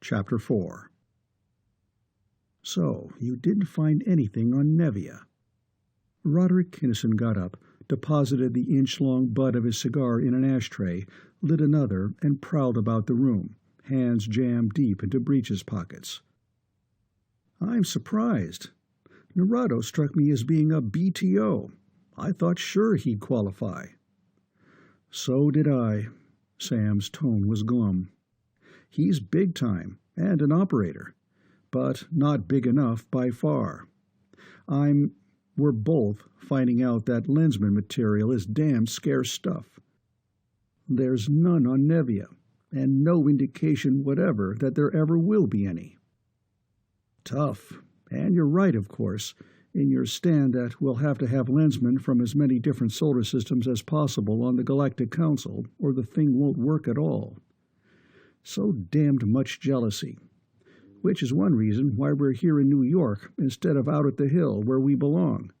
Chapter 4. So, you didn't find anything on Nevia. Roderick Kinnison got up, deposited the inch-long butt of his cigar in an ashtray, lit another, and prowled about the room, hands jammed deep into breeches pockets. I'm surprised. Nerado struck me as being a BTO. I thought sure he'd qualify. So did I. Sam's tone was glum. He's big time, and an operator, but not big enough by far. We're both finding out that Lensman material is damn scarce stuff. There's none on Nevia, and no indication whatever that there ever will be any. Tough, and you're right, of course, in your stand that we'll have to have Lensman from as many different solar systems as possible on the Galactic Council, or the thing won't work at all. So damned much jealousy, which is one reason why we're here in New York instead of out at the Hill where we belong.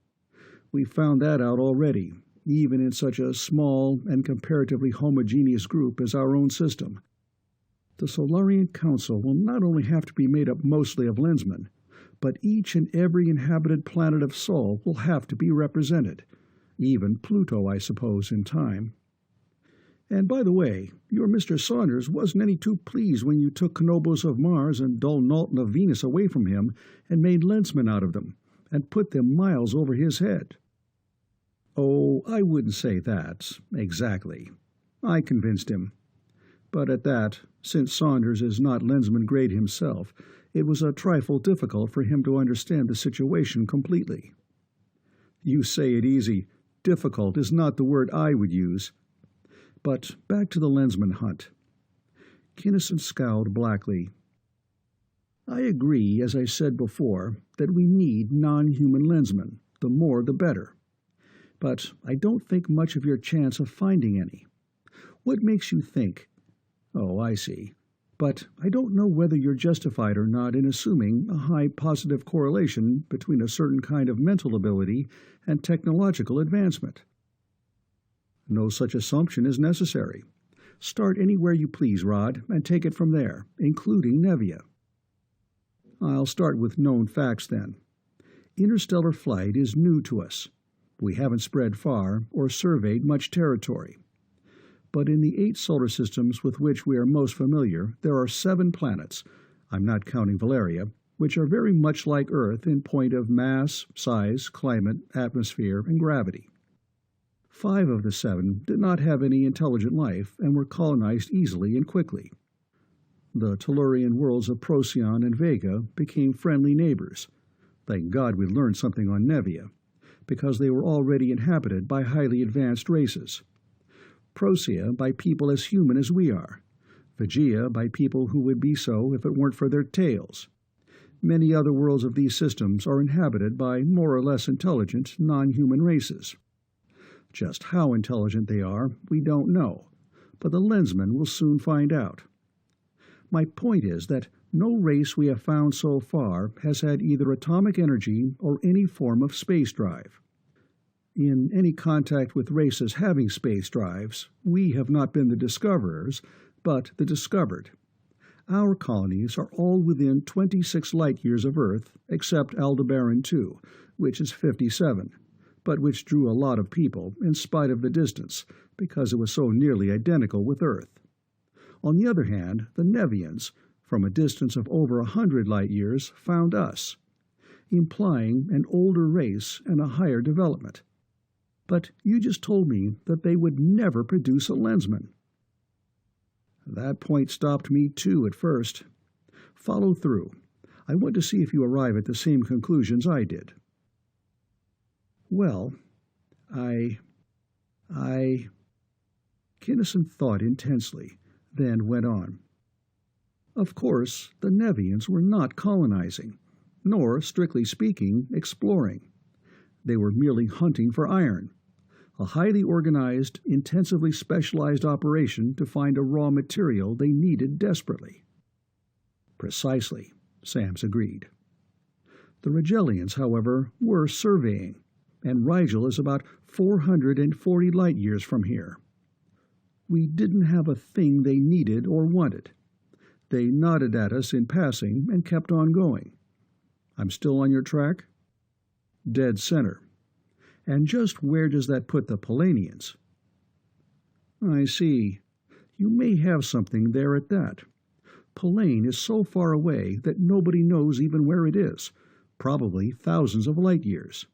We found that out already, even in such a small and comparatively homogeneous group as our own system. The Solarian Council will not only have to be made up mostly of Lensmen, but each and every inhabited planet of Sol will have to be represented, even Pluto, I suppose, in time. And by the way, your Mr. Saunders wasn't any too pleased when you took Knobos of Mars and Dol Nalton of Venus away from him and made Lensmen out of them, and put them miles over his head. Oh, I wouldn't say that, exactly. I convinced him. But at that, since Saunders is not Lensman grade himself, it was a trifle difficult for him to understand the situation completely. You say it easy. Difficult is not the word I would use. But back to the Lensman hunt. Kinnison scowled blackly. I agree, as I said before, that we need non-human Lensmen, the more the better. But I don't think much of your chance of finding any. What makes you think? Oh, I see. But I don't know whether you're justified or not in assuming a high positive correlation between a certain kind of mental ability and technological advancement. No such assumption is necessary. Start anywhere you please, Rod, and take it from there, including Nevia. I'll start with known facts, then. Interstellar flight is new to us. We haven't spread far or surveyed much territory. But in the 8 solar systems with which we are most familiar, there are 7 planets, I'm not counting Valeria, which are very much like Earth in point of mass, size, climate, atmosphere, and gravity. 5 of the 7 did not have any intelligent life and were colonized easily and quickly. The Tellurian worlds of Procyon and Vega became friendly neighbors. Thank God we learned something on Nevia, because they were already inhabited by highly advanced races. Procyon by people as human as we are. Vegea by people who would be so if it weren't for their tails. Many other worlds of these systems are inhabited by more or less intelligent, non-human races. Just how intelligent they are, we don't know, but the Lensmen will soon find out. My point is that no race we have found so far has had either atomic energy or any form of space drive. In any contact with races having space drives, we have not been the discoverers, but the discovered. Our colonies are all within 26 light-years of Earth, except Aldebaran 2, which is 57. But which drew a lot of people, in spite of the distance, because it was so nearly identical with Earth. On the other hand, the Nevians, from a distance of over 100 light-years, found us, implying an older race and a higher development. But you just told me that they would never produce a Lensman. That point stopped me, too, at first. Follow through. I want to see if you arrive at the same conclusions I did. Well, I... Kinnison thought intensely, then went on. Of course, the Nevians were not colonizing, nor, strictly speaking, exploring. They were merely hunting for iron, a highly organized, intensively specialized operation to find a raw material they needed desperately. Precisely, Samms agreed. The Rigelians, however, were surveying, and Rigel is about 440 light-years from here. We didn't have a thing they needed or wanted. They nodded at us in passing and kept on going. I'm still on your track? Dead center. And just where does that put the Polanians? I see. You may have something there at that. Polane is so far away that nobody knows even where it is, probably thousands of light years.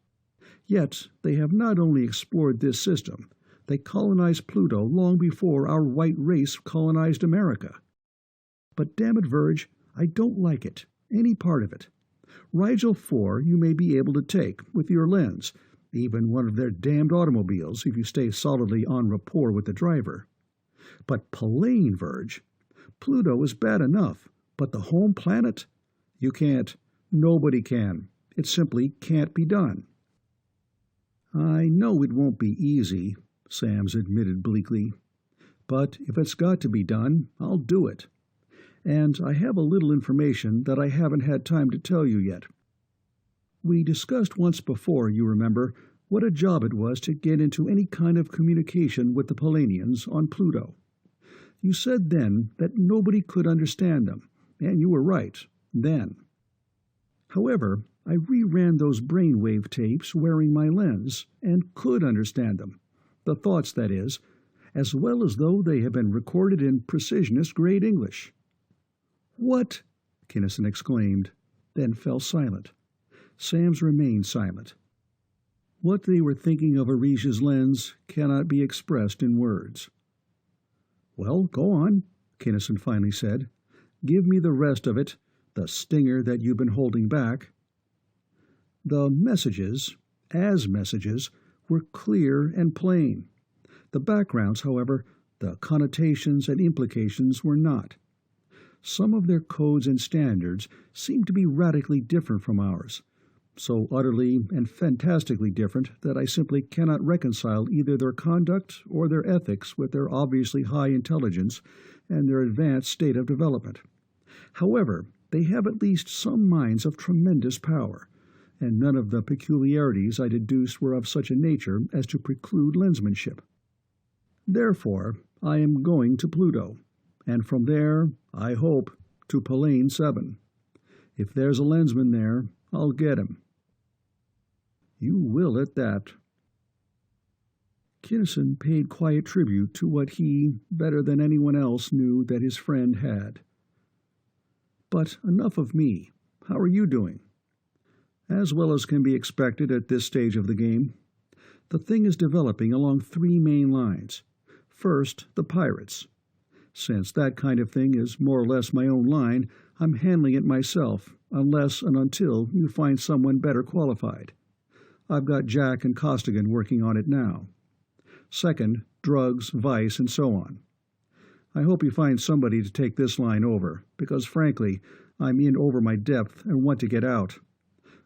Yet they have not only explored this system, they colonized Pluto long before our white race colonized America. But damn it, Virg, I don't like it, any part of it. Rigel 4 you may be able to take, with your lens, even one of their damned automobiles if you stay solidly en rapport with the driver. But Polane, Virg, Pluto is bad enough, but the home planet? You can't. Nobody can. It simply can't be done. I know it won't be easy, Samms admitted bleakly. But if it's got to be done, I'll do it. And I have a little information that I haven't had time to tell you yet. We discussed once before, you remember, what a job it was to get into any kind of communication with the Polanians on Pluto. You said then that nobody could understand them, and you were right, then. However, I reran those brainwave tapes wearing my lens, and could understand them, the thoughts, that is, as well as though they had been recorded in precisionist-grade English. "What?" Kinnison exclaimed, then fell silent. Samms remained silent. What they were thinking of Arisia's lens cannot be expressed in words. "Well, go on," Kinnison finally said. "Give me the rest of it, the stinger that you've been holding back." The messages, as messages, were clear and plain. The backgrounds, however, the connotations and implications were not. Some of their codes and standards seemed to be radically different from ours, so utterly and fantastically different that I simply cannot reconcile either their conduct or their ethics with their obviously high intelligence and their advanced state of development. However, they have at least some minds of tremendous power, and none of the peculiarities I deduced were of such a nature as to preclude lensmanship. Therefore, I am going to Pluto, and from there, I hope, to Polane 7. If there's a lensman there, I'll get him. You will at that. Kinnison paid quiet tribute to what he, better than anyone else, knew that his friend had. But enough of me. How are you doing? As well as can be expected at this stage of the game. The thing is developing along 3 main lines. First, the pirates. Since that kind of thing is more or less my own line, I'm handling it myself, unless and until you find someone better qualified. I've got Jack and Costigan working on it now. Second, drugs, vice, and so on. I hope you find somebody to take this line over, because frankly, I'm in over my depth and want to get out.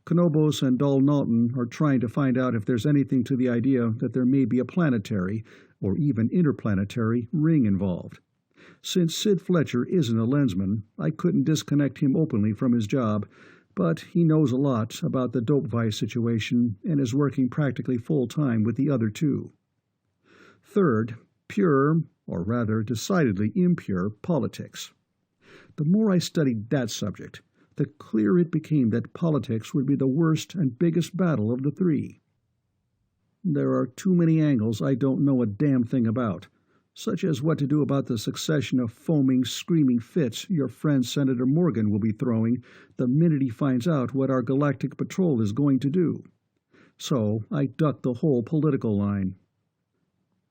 Konobos and Dal Naughton are trying to find out if there's anything to the idea that there may be a planetary, or even interplanetary, ring involved. Since Sid Fletcher isn't a lensman, I couldn't disconnect him openly from his job, but he knows a lot about the dope vice situation and is working practically full-time with the other 2. Third, pure, or rather decidedly impure, politics. The more I studied that subject, the clearer it became that politics would be the worst and biggest battle of the 3. There are too many angles I don't know a damn thing about, such as what to do about the succession of foaming, screaming fits your friend Senator Morgan will be throwing the minute he finds out what our Galactic Patrol is going to do. So I ducked the whole political line.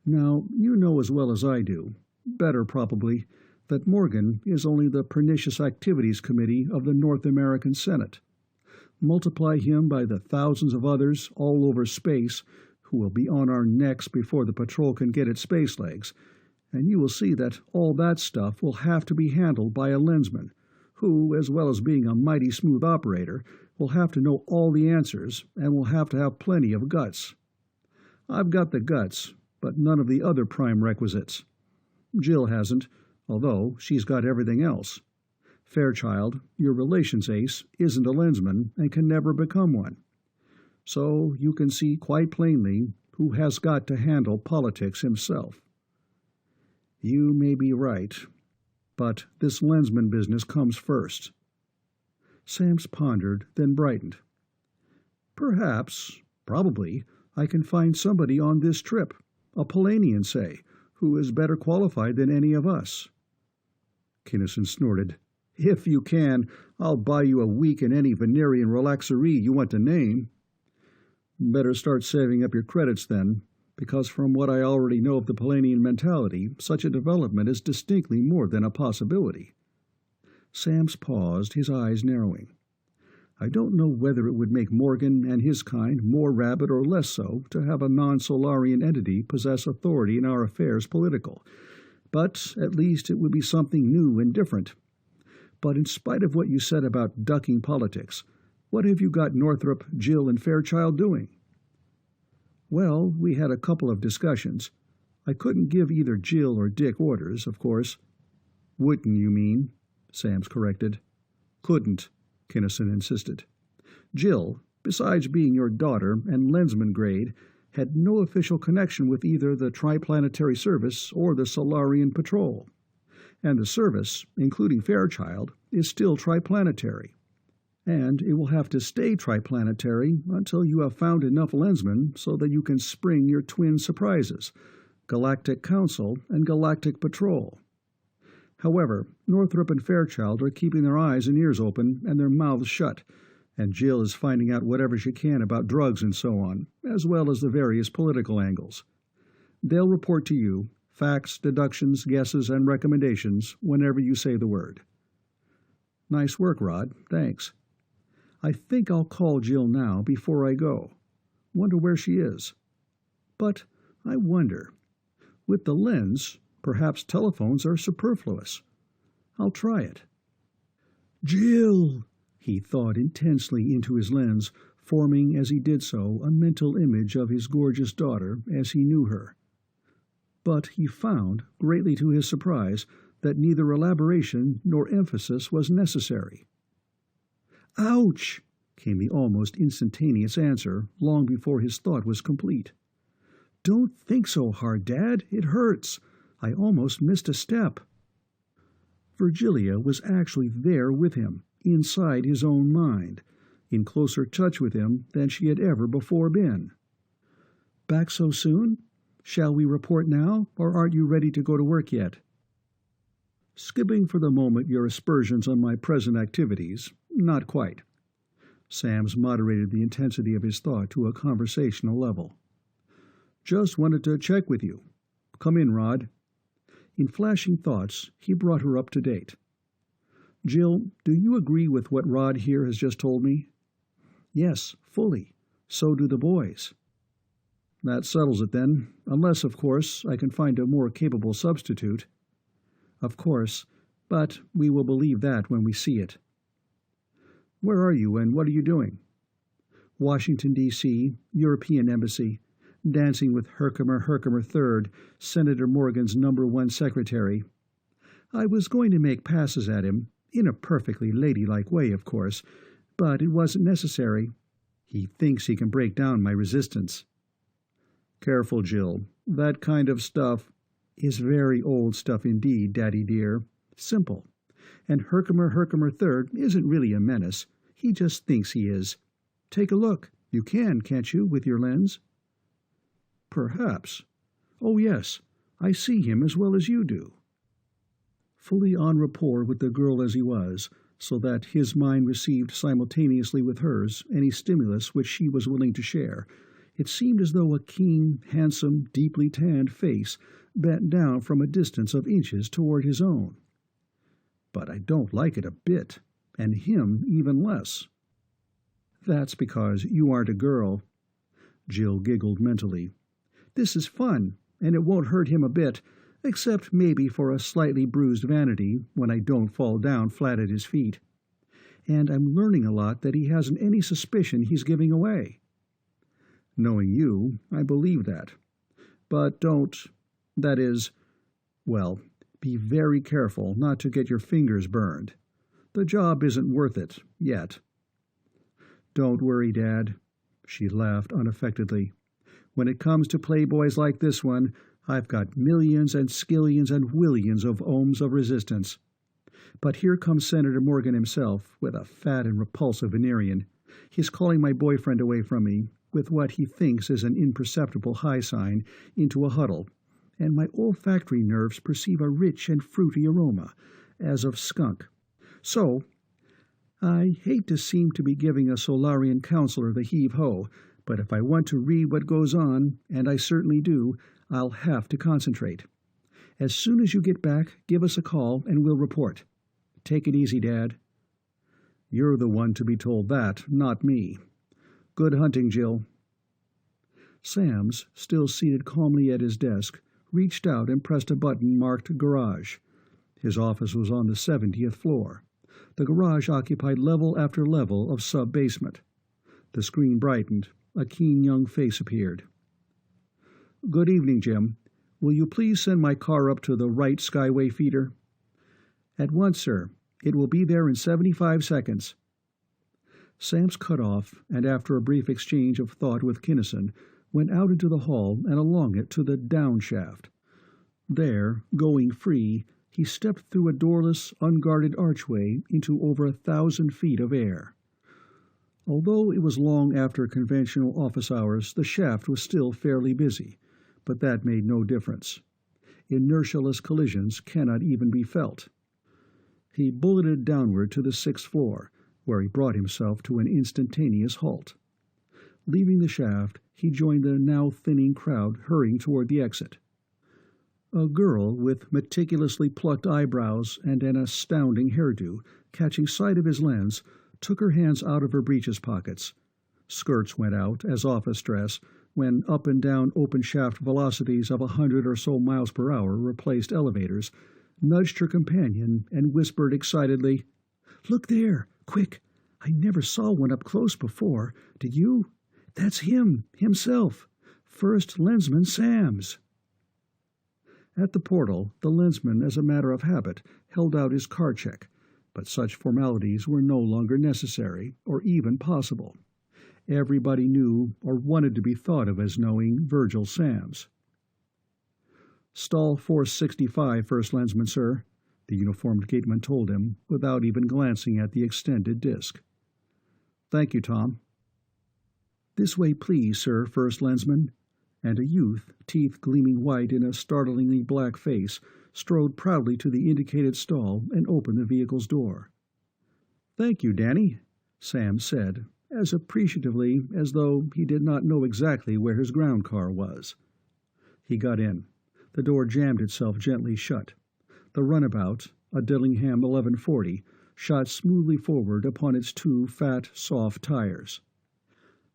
Now, you know as well as I do, better probably, that Morgan is only the Pernicious Activities Committee of the North American Senate. Multiply him by the thousands of others all over space who will be on our necks before the patrol can get its space legs, and you will see that all that stuff will have to be handled by a lensman, who, as well as being a mighty smooth operator, will have to know all the answers and will have to have plenty of guts. I've got the guts, but none of the other prime requisites. Jill hasn't, although she's got everything else. Fairchild, your relations ace, isn't a lensman and can never become one. So you can see quite plainly who has got to handle politics himself. You may be right, But this Lensman business comes first." Samms pondered, then brightened. "Probably, I can find somebody on this trip, a Polanian, say, who is better qualified than any of us." Kinnison snorted. "If you can, I'll buy you a week in any Venerian relaxerie you want to name." "Better start saving up your credits then, because from what I already know of the Polanian mentality, such a development is distinctly more than a possibility." Samms paused, his eyes narrowing. "I don't know whether it would make Morgan and his kind more rabid or less so to have a non-Solarian entity possess authority in our affairs political, but at least it would be something new and different. But in spite of what you said about ducking politics, what have you got Northrop, Jill, and Fairchild doing?" "Well, we had a couple of discussions. I couldn't give either Jill or Dick orders, of course." "Wouldn't, you mean?" Samms corrected. "Couldn't," Kinnison insisted. "Jill, besides being your daughter and Lensman grade, had no official connection with either the Triplanetary Service or the Solarian Patrol. And the service, including Fairchild, is still triplanetary. And it will have to stay triplanetary until you have found enough Lensmen so that you can spring your twin surprises, Galactic Council and Galactic Patrol. However, Northrop and Fairchild are keeping their eyes and ears open and their mouths shut, and Jill is finding out whatever she can about drugs and so on, as well as the various political angles. They'll report to you, facts, deductions, guesses, and recommendations whenever you say the word." "Nice work, Rod. Thanks. I think I'll call Jill now before I go. Wonder where she is. But I wonder, with the lens, perhaps telephones are superfluous. I'll try it." "Jill!" he thought intensely into his lens, forming as he did so a mental image of his gorgeous daughter as he knew her. But he found, greatly to his surprise, that neither elaboration nor emphasis was necessary. "Ouch!" came the almost instantaneous answer, long before his thought was complete. "Don't think so hard, Dad. It hurts. I almost missed a step." Virgilia was actually there with him, inside his own mind, in closer touch with him than she had ever before been. "Back so soon? Shall we report now, or aren't you ready to go to work yet?" "Skipping for the moment your aspersions on my present activities, not quite." Samms moderated the intensity of his thought to a conversational level. "Just wanted to check with you. Come in, Rod." In flashing thoughts, he brought her up to date. "Jill, do you agree with what Rod here has just told me?" "Yes, fully. So do the boys." "That settles it, then, unless, of course, I can find a more capable substitute." "Of course, but we will believe that when we see it." "Where are you, and what are you doing?" "Washington, D.C., European Embassy, dancing with Herkimer III, Senator Morgan's #1 secretary. I was going to make passes at him, in a perfectly ladylike way, of course, but it wasn't necessary. He thinks he can break down my resistance." "Careful, Jill. That kind of stuff—" "Is very old stuff indeed, Daddy dear. Simple. And Herkimer III isn't really a menace. He just thinks he is. Take a look. You can't you, with your lens?" "Perhaps. Oh, yes. I see him as well as you do." Fully en rapport with the girl as he was, so that his mind received simultaneously with hers any stimulus which she was willing to share, it seemed as though a keen, handsome, deeply tanned face bent down from a distance of inches toward his own. "But I don't like it a bit, and him even less." "That's because you aren't a girl." Jill giggled mentally. "This is fun, and it won't hurt him a bit, except maybe for a slightly bruised vanity when I don't fall down flat at his feet. And I'm learning a lot that he hasn't any suspicion he's giving away." "Knowing you, I believe that. But that is, well, be very careful not to get your fingers burned. The job isn't worth it, yet." "Don't worry, Dad." She laughed unaffectedly. "When it comes to playboys like this one, I've got millions and skillions and willions of ohms of resistance. But here comes Senator Morgan himself, with a fat and repulsive Venerian. He's calling my boyfriend away from me, with what he thinks is an imperceptible high sign, into a huddle, and my olfactory nerves perceive a rich and fruity aroma, as of skunk. So, I hate to seem to be giving a Solarian counselor the heave-ho, but if I want to read what goes on, and I certainly do, I'll have to concentrate. As soon as you get back, give us a call and we'll report. Take it easy, Dad. You're the one to be told that, not me. Good hunting, Jill. Samms, still seated calmly at his desk, reached out and pressed a button marked Garage. His office was on the 70th floor. The garage occupied level after level of sub-basement. The screen brightened. A keen young face appeared. Good evening, Jim. Will you please send my car up to the right Skyway feeder? At once, sir. It will be there in 75 seconds. Samms cut off, and after a brief exchange of thought with Kinnison, went out into the hall and along it to the down shaft. There, going free, he stepped through a doorless, unguarded archway into over 1,000 feet of air. Although it was long after conventional office hours, the shaft was still fairly busy, but that made no difference. Inertialess collisions cannot even be felt. He bulleted downward to the 6th floor, where he brought himself to an instantaneous halt. Leaving the shaft, he joined the now thinning crowd hurrying toward the exit. A girl with meticulously plucked eyebrows and an astounding hairdo, catching sight of his lens, took her hands out of her breeches pockets. Skirts went out, as office dress, when up and down open shaft velocities of 100 or so miles per hour replaced elevators, nudged her companion and whispered excitedly, "Look there! Quick! I never saw one up close before. Did you? That's him, himself! First Lensman Samms!" At the portal, the lensman, as a matter of habit, held out his car check, but such formalities were no longer necessary, or even possible. Everybody knew, or wanted to be thought of as knowing, Virgil Samms. "Stall 465, First Lensman, sir," the uniformed gateman told him, without even glancing at the extended disk. "Thank you, Tom." "This way, please, sir, First Lensman," and a youth, teeth gleaming white in a startlingly black face, strode proudly to the indicated stall and opened the vehicle's door. "Thank you, Danny," Sam said, as appreciatively as though he did not know exactly where his ground car was. He got in. The door jammed itself gently shut. The runabout, a Dillingham 1140, shot smoothly forward upon its two fat, soft tires.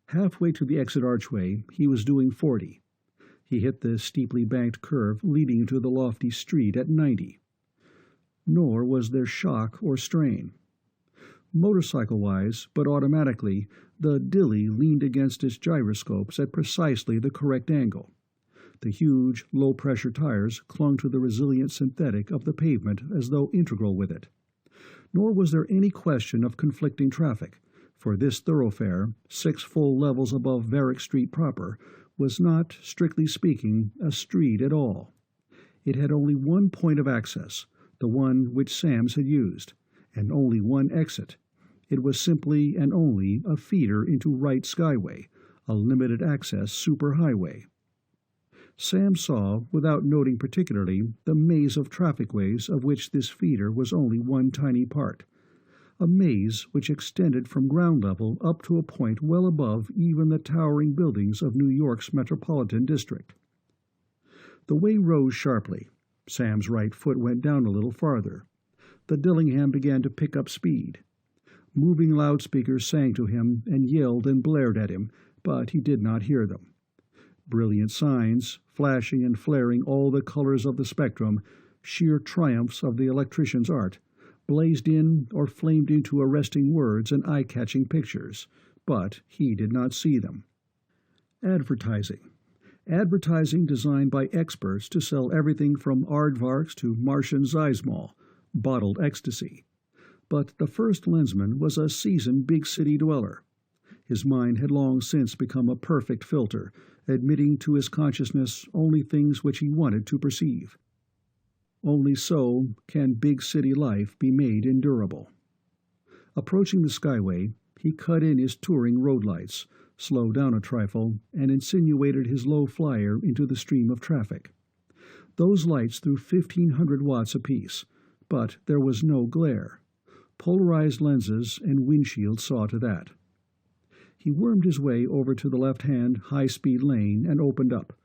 Halfway to the exit archway, he was doing 40. He hit the steeply banked curve leading into the lofty street at 90. Nor was there shock or strain. Motorcycle-wise, but automatically, the Dilly leaned against its gyroscopes at precisely the correct angle. The huge, low-pressure tires clung to the resilient synthetic of the pavement as though integral with it. Nor was there any question of conflicting traffic, for this thoroughfare, 6 full levels above Varick Street proper, was not, strictly speaking, a street at all. It had only one point of access, the one which Samms had used, and only one exit. It was simply and only a feeder into Right Skyway, a limited-access superhighway. Sam saw, without noting particularly, the maze of trafficways of which this feeder was only one tiny part, a maze which extended from ground level up to a point well above even the towering buildings of New York's metropolitan district. The way rose sharply. Sam's right foot went down a little farther. The Dillingham began to pick up speed. Moving loudspeakers sang to him and yelled and blared at him, but he did not hear them. Brilliant signs, flashing and flaring all the colors of the spectrum, sheer triumphs of the electrician's art, blazed in or flamed into arresting words and eye-catching pictures, but he did not see them. Advertising. Advertising designed by experts to sell everything from aardvarks to Martian Zeismol, bottled ecstasy. But the First Lensman was a seasoned big-city dweller. His mind had long since become a perfect filter, admitting to his consciousness only things which he wanted to perceive. Only so can big city life be made endurable. Approaching the Skyway, he cut in his touring road lights, slowed down a trifle, and insinuated his low flyer into the stream of traffic. Those lights threw 1,500 watts apiece, but there was no glare. Polarized lenses and windshield saw to that. He wormed his way over to the left-hand high-speed lane and opened up.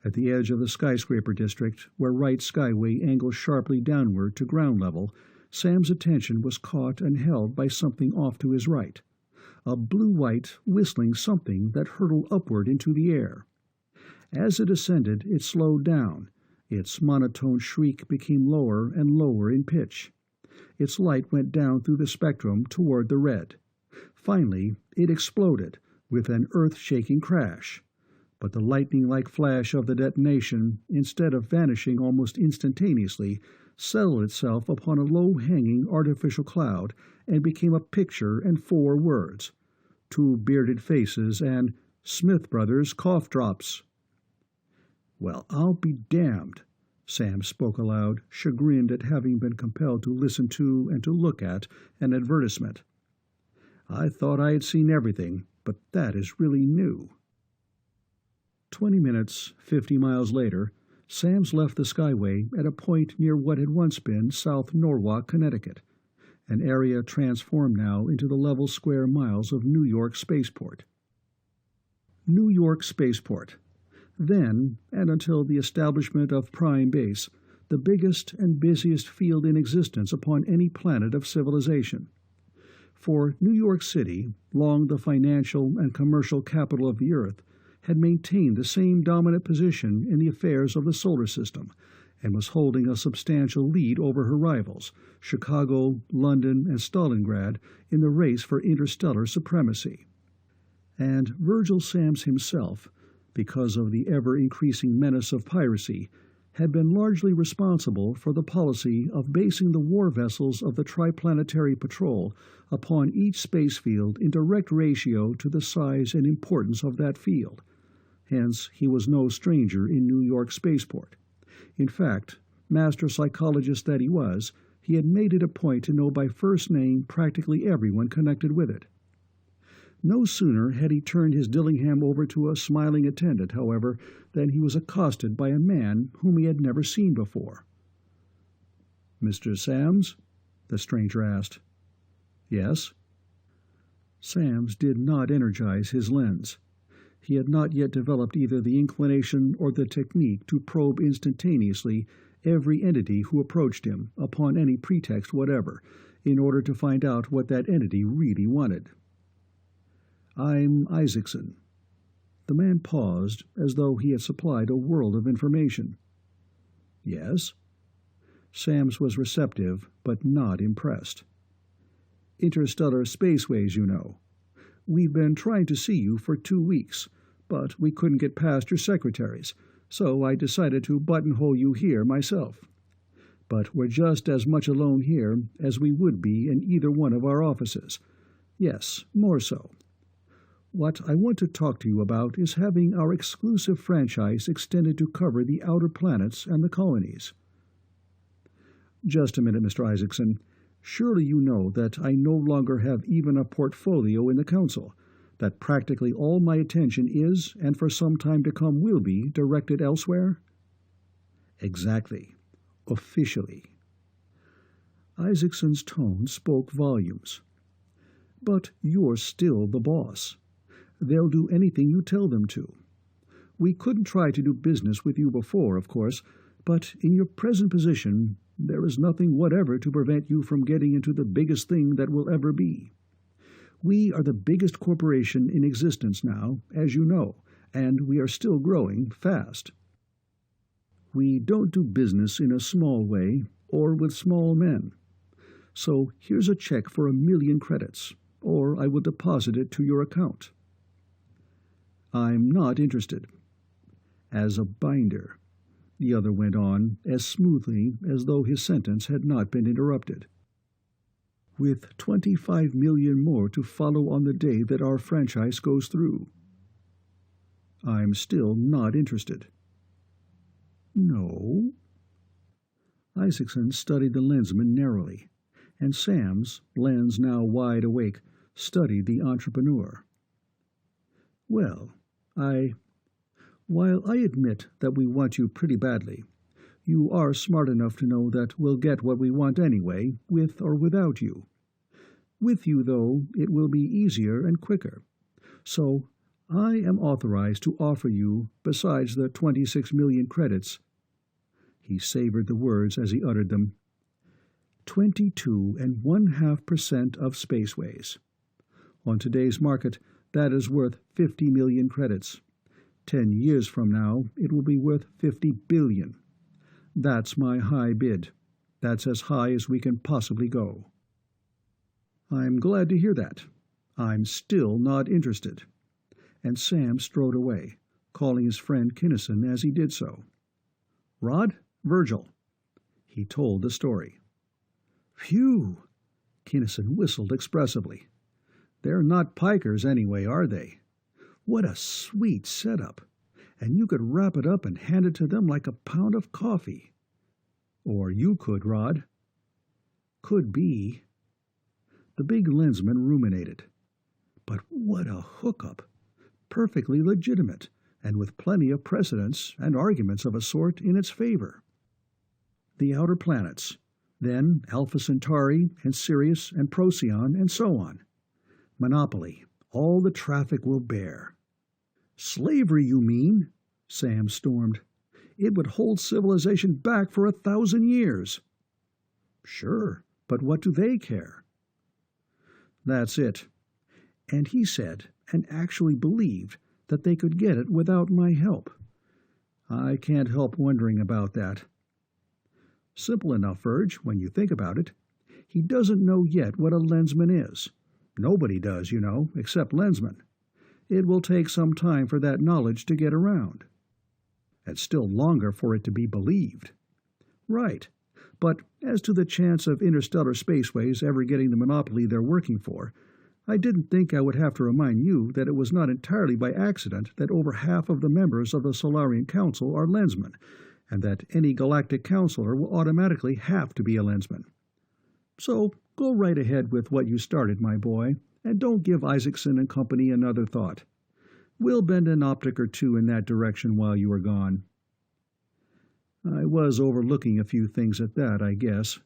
At the edge of the skyscraper district, where right skyway angles sharply downward to ground level, Sam's attention was caught and held by something off to his right. A blue-white, whistling something that hurtled upward into the air. As it ascended, it slowed down. Its monotone shriek became lower and lower in pitch. Its light went down through the spectrum toward the red. Finally, it exploded, with an earth-shaking crash. But the lightning-like flash of the detonation, instead of vanishing almost instantaneously, settled itself upon a low-hanging artificial cloud and became a picture and 4 words. 2 bearded faces and Smith Brothers cough drops. "Well, I'll be damned," Sam spoke aloud, chagrined at having been compelled to listen to and to look at an advertisement. "I thought I had seen everything, but that is really new." 20 minutes, 50 miles later, Sam's left the Skyway at a point near what had once been South Norwalk, Connecticut, an area transformed now into the level square miles of New York Spaceport. New York Spaceport. Then, and until the establishment of Prime Base, the biggest and busiest field in existence upon any planet of civilization. For New York City, long the financial and commercial capital of the Earth, had maintained the same dominant position in the affairs of the solar system, and was holding a substantial lead over her rivals, Chicago, London, and Stalingrad, in the race for interstellar supremacy. And Virgil Samms himself, because of the ever-increasing menace of piracy, had been largely responsible for the policy of basing the war vessels of the Triplanetary Patrol upon each space field in direct ratio to the size and importance of that field. Hence, he was no stranger in New York Spaceport. In fact, master psychologist that he was, he had made it a point to know by first name practically everyone connected with it. No sooner had he turned his Dillingham over to a smiling attendant, however, than he was accosted by a man whom he had never seen before. "Mr. Samms?" the stranger asked. "Yes." Samms did not energize his lens. He had not yet developed either the inclination or the technique to probe instantaneously every entity who approached him, upon any pretext whatever, in order to find out what that entity really wanted. "I'm Isaacson." The man paused, as though he had supplied a world of information. "Yes?" Samms was receptive, but not impressed. "Interstellar spaceways, you know. We've been trying to see you for 2 weeks, but we couldn't get past your secretaries, so I decided to buttonhole you here myself. But we're just as much alone here as we would be in either one of our offices. Yes, more so. What I want to talk to you about is having our exclusive franchise extended to cover the outer planets and the colonies." "Just a minute, Mr. Isaacson. Surely you know that I no longer have even a portfolio in the Council, that practically all my attention is, and for some time to come will be, directed elsewhere?" "Exactly. Officially." Isaacson's tone spoke volumes. "But you're still the boss. They'll do anything you tell them to. We couldn't try to do business with you before, of course, but in your present position, there is nothing whatever to prevent you from getting into the biggest thing that will ever be. We are the biggest corporation in existence now, as you know, and we are still growing fast. We don't do business in a small way or with small men. So here's a check for 1,000,000 credits, or I will deposit it to your account." "I'm not interested." "As a binder," the other went on, as smoothly as though his sentence had not been interrupted. "With 25 million more to follow on the day that our franchise goes through." "I'm still not interested." "No?" Isaacson studied the lensman narrowly, and Samms, lens now wide awake, studied the entrepreneur. "Well, while I admit that we want you pretty badly, you are smart enough to know that we'll get what we want anyway, with or without you. With you, though, it will be easier and quicker. So I am authorized to offer you, besides the 26 million credits," he savored the words as he uttered them, 22.5% of Spaceways. On today's market, that is worth 50 million credits. 10 years from now, it will be worth 50 billion. That's my high bid. That's as high as we can possibly go." "I'm glad to hear that. I'm still not interested." And Sam strode away, calling his friend Kinnison as he did so. "Rod, Virgil." He told the story. "Phew!" Kinnison whistled expressively. "They're not pikers anyway, are they? What a sweet setup! And you could wrap it up and hand it to them like a pound of coffee. Or you could, Rod." "Could be." The big lensman ruminated. "But what a hookup! Perfectly legitimate, and with plenty of precedents and arguments of a sort in its favor. The outer planets, then Alpha Centauri and Sirius and Procyon and so on. Monopoly, all the traffic will bear." "Slavery, you mean?" Sam stormed. "It would hold civilization back for 1,000 years." "Sure, but what do they care?" "That's it. And he said, and actually believed, that they could get it without my help. I can't help wondering about that." "Simple enough, Virg, when you think about it. He doesn't know yet what a lensman is. Nobody does, you know, except lensmen. It will take some time for that knowledge to get around. And still longer for it to be believed." "Right. But as to the chance of interstellar spaceways ever getting the monopoly they're working for, I didn't think I would have to remind you that it was not entirely by accident that over half of the members of the Solarian Council are lensmen, and that any galactic councilor will automatically have to be a lensman. So go right ahead with what you started, my boy, and don't give Isaacson and company another thought. We'll bend an optic or two in that direction while you are gone." "I was overlooking a few things at that, I guess."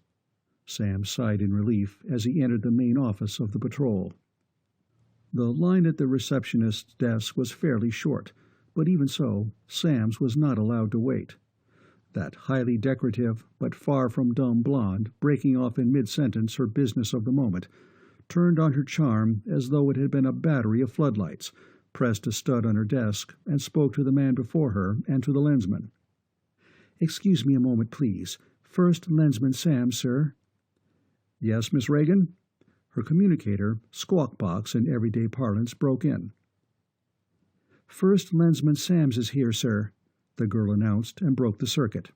Sam sighed in relief as he entered the main office of the patrol. The line at the receptionist's desk was fairly short, but even so, Sam's was not allowed to wait. That highly decorative, but far from dumb blonde, breaking off in mid-sentence her business of the moment, turned on her charm as though it had been a battery of floodlights, pressed a stud on her desk, and spoke to the man before her and to the lensman. "Excuse me a moment, please. First Lensman Samms, sir." "Yes, Miss Reagan?" Her communicator, Squawk Box in everyday parlance, broke in. "First Lensman Samms is here, sir," the girl announced, and broke the circuit.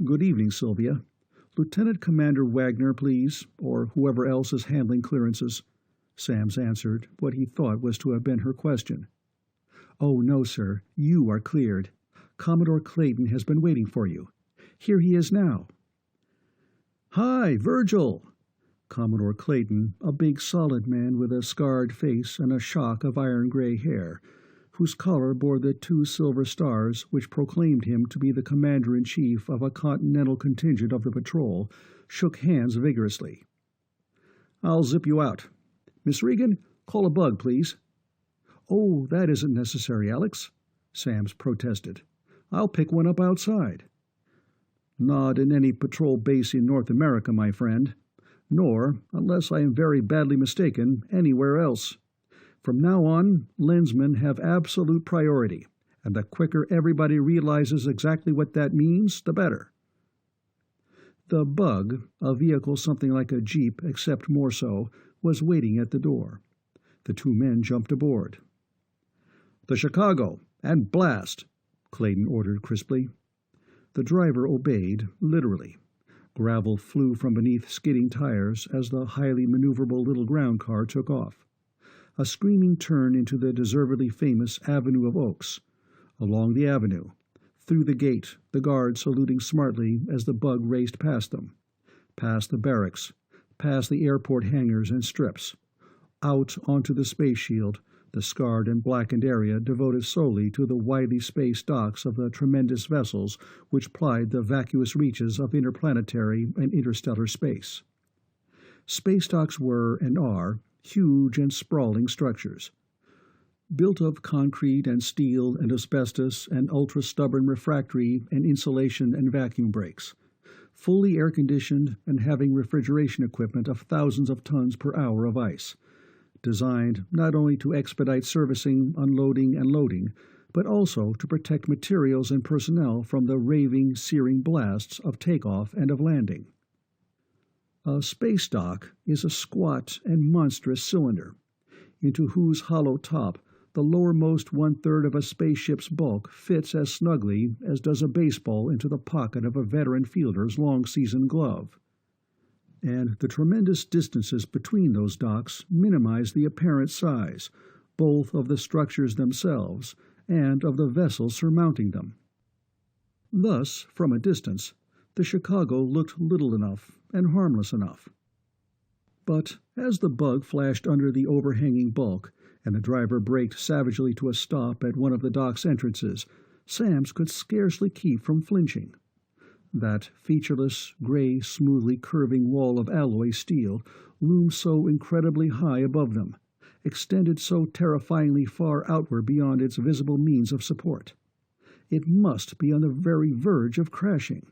"Good evening, Sylvia. Lieutenant Commander Wagner, please, or whoever else is handling clearances," Samms answered what he thought was to have been her question. "Oh, no, sir. You are cleared. Commodore Clayton has been waiting for you. Here he is now." "Hi, Virgil!" Commodore Clayton, a big solid man with a scarred face and a shock of iron-gray hair, whose collar bore the 2 silver stars which proclaimed him to be the commander-in-chief of a continental contingent of the patrol, shook hands vigorously. "I'll zip you out. Miss Regan, call a bug, please." "Oh, that isn't necessary, Alex," Samms protested. "I'll pick one up outside." "Not in any patrol base in North America, my friend. Nor, unless I am very badly mistaken, anywhere else. From now on, lensmen have absolute priority, and the quicker everybody realizes exactly what that means, the better." The bug, a vehicle something like a jeep except more so, was waiting at the door. The 2 men jumped aboard. "The Chicago, and blast!" Clayton ordered crisply. The driver obeyed, literally. Gravel flew from beneath skidding tires as the highly maneuverable little ground car took off. A screaming turn into the deservedly famous Avenue of Oaks. Along the avenue, Through the gate, the guards saluting smartly as the bug raced past them. Past the barracks, past the airport hangars and strips. Out onto the space shield, the scarred and blackened area devoted solely to the widely spaced docks of the tremendous vessels which plied the vacuous reaches of interplanetary and interstellar space. Space docks were, and are, huge and sprawling structures. Built of concrete and steel and asbestos and ultra-stubborn refractory and insulation and vacuum brakes, fully air-conditioned and having refrigeration equipment of thousands of tons per hour of ice, designed not only to expedite servicing, unloading, and loading, but also to protect materials and personnel from the raving, searing blasts of takeoff and of landing. A space dock is a squat and monstrous cylinder, into whose hollow top the lowermost one-third of a spaceship's bulk fits as snugly as does a baseball into the pocket of a veteran fielder's long-season glove. And the tremendous distances between those docks minimize the apparent size, both of the structures themselves and of the vessels surmounting them. Thus, from a distance, the Chicago looked little enough and harmless enough. But as the bug flashed under the overhanging bulk, and the driver braked savagely to a stop at one of the dock's entrances, Samms could scarcely keep from flinching. That featureless, gray, smoothly curving wall of alloy steel loomed so incredibly high above them, extended so terrifyingly far outward beyond its visible means of support. It must be on the very verge of crashing.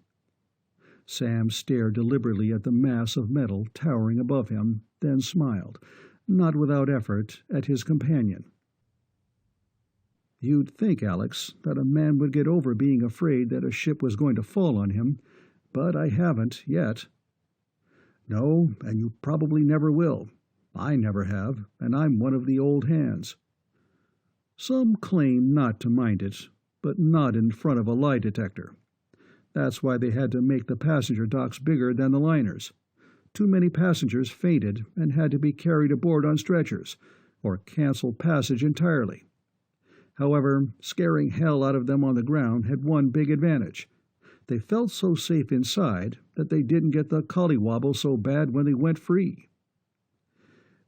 Sam stared deliberately at the mass of metal towering above him, then smiled, not without effort, at his companion. "You'd think, Alex, that a man would get over being afraid that a ship was going to fall on him, but I haven't, yet." "No, and you probably never will. I never have, and I'm one of the old hands." "Some claim not to mind it, but not in front of a lie detector. That's why they had to make the passenger docks bigger than the liners. Too many passengers fainted and had to be carried aboard on stretchers, or canceled passage entirely. However, scaring hell out of them on the ground had one big advantage. They felt so safe inside that they didn't get the collywobble so bad when they went free.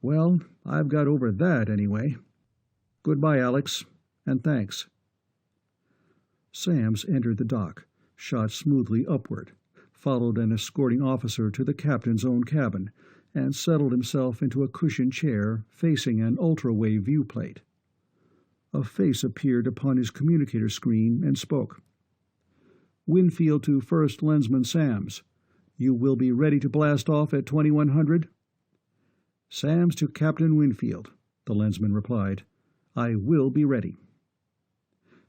Well, I've got over that anyway. Goodbye, Alex, and thanks." Samms entered the dock, shot smoothly upward, followed an escorting officer to the captain's own cabin, and settled himself into a cushioned chair facing an ultra-wave viewplate. A face appeared upon his communicator screen and spoke. "Winfield to First Lensman Samms. You will be ready to blast off at 2100? "Samms to Captain Winfield," the Lensman replied. "I will be ready."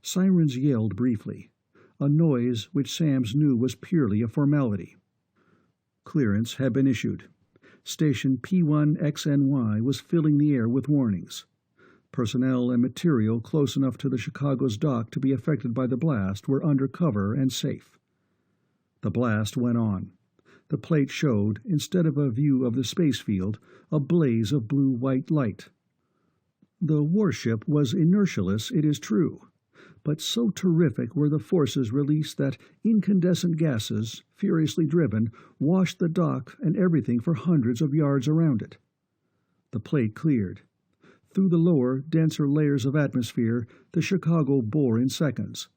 Sirens yelled briefly, a noise which Samms knew was purely a formality. Clearance had been issued. Station P1XNY was filling the air with warnings. Personnel and material close enough to the Chicago's dock to be affected by the blast were under cover and safe. The blast went on. The plate showed, instead of a view of the space field, a blaze of blue-white light. The warship was inertialess, it is true, but so terrific were the forces released that incandescent gases, furiously driven, washed the dock and everything for hundreds of yards around it. The plate cleared. Through the lower, denser layers of atmosphere, the Chicago bore in seconds.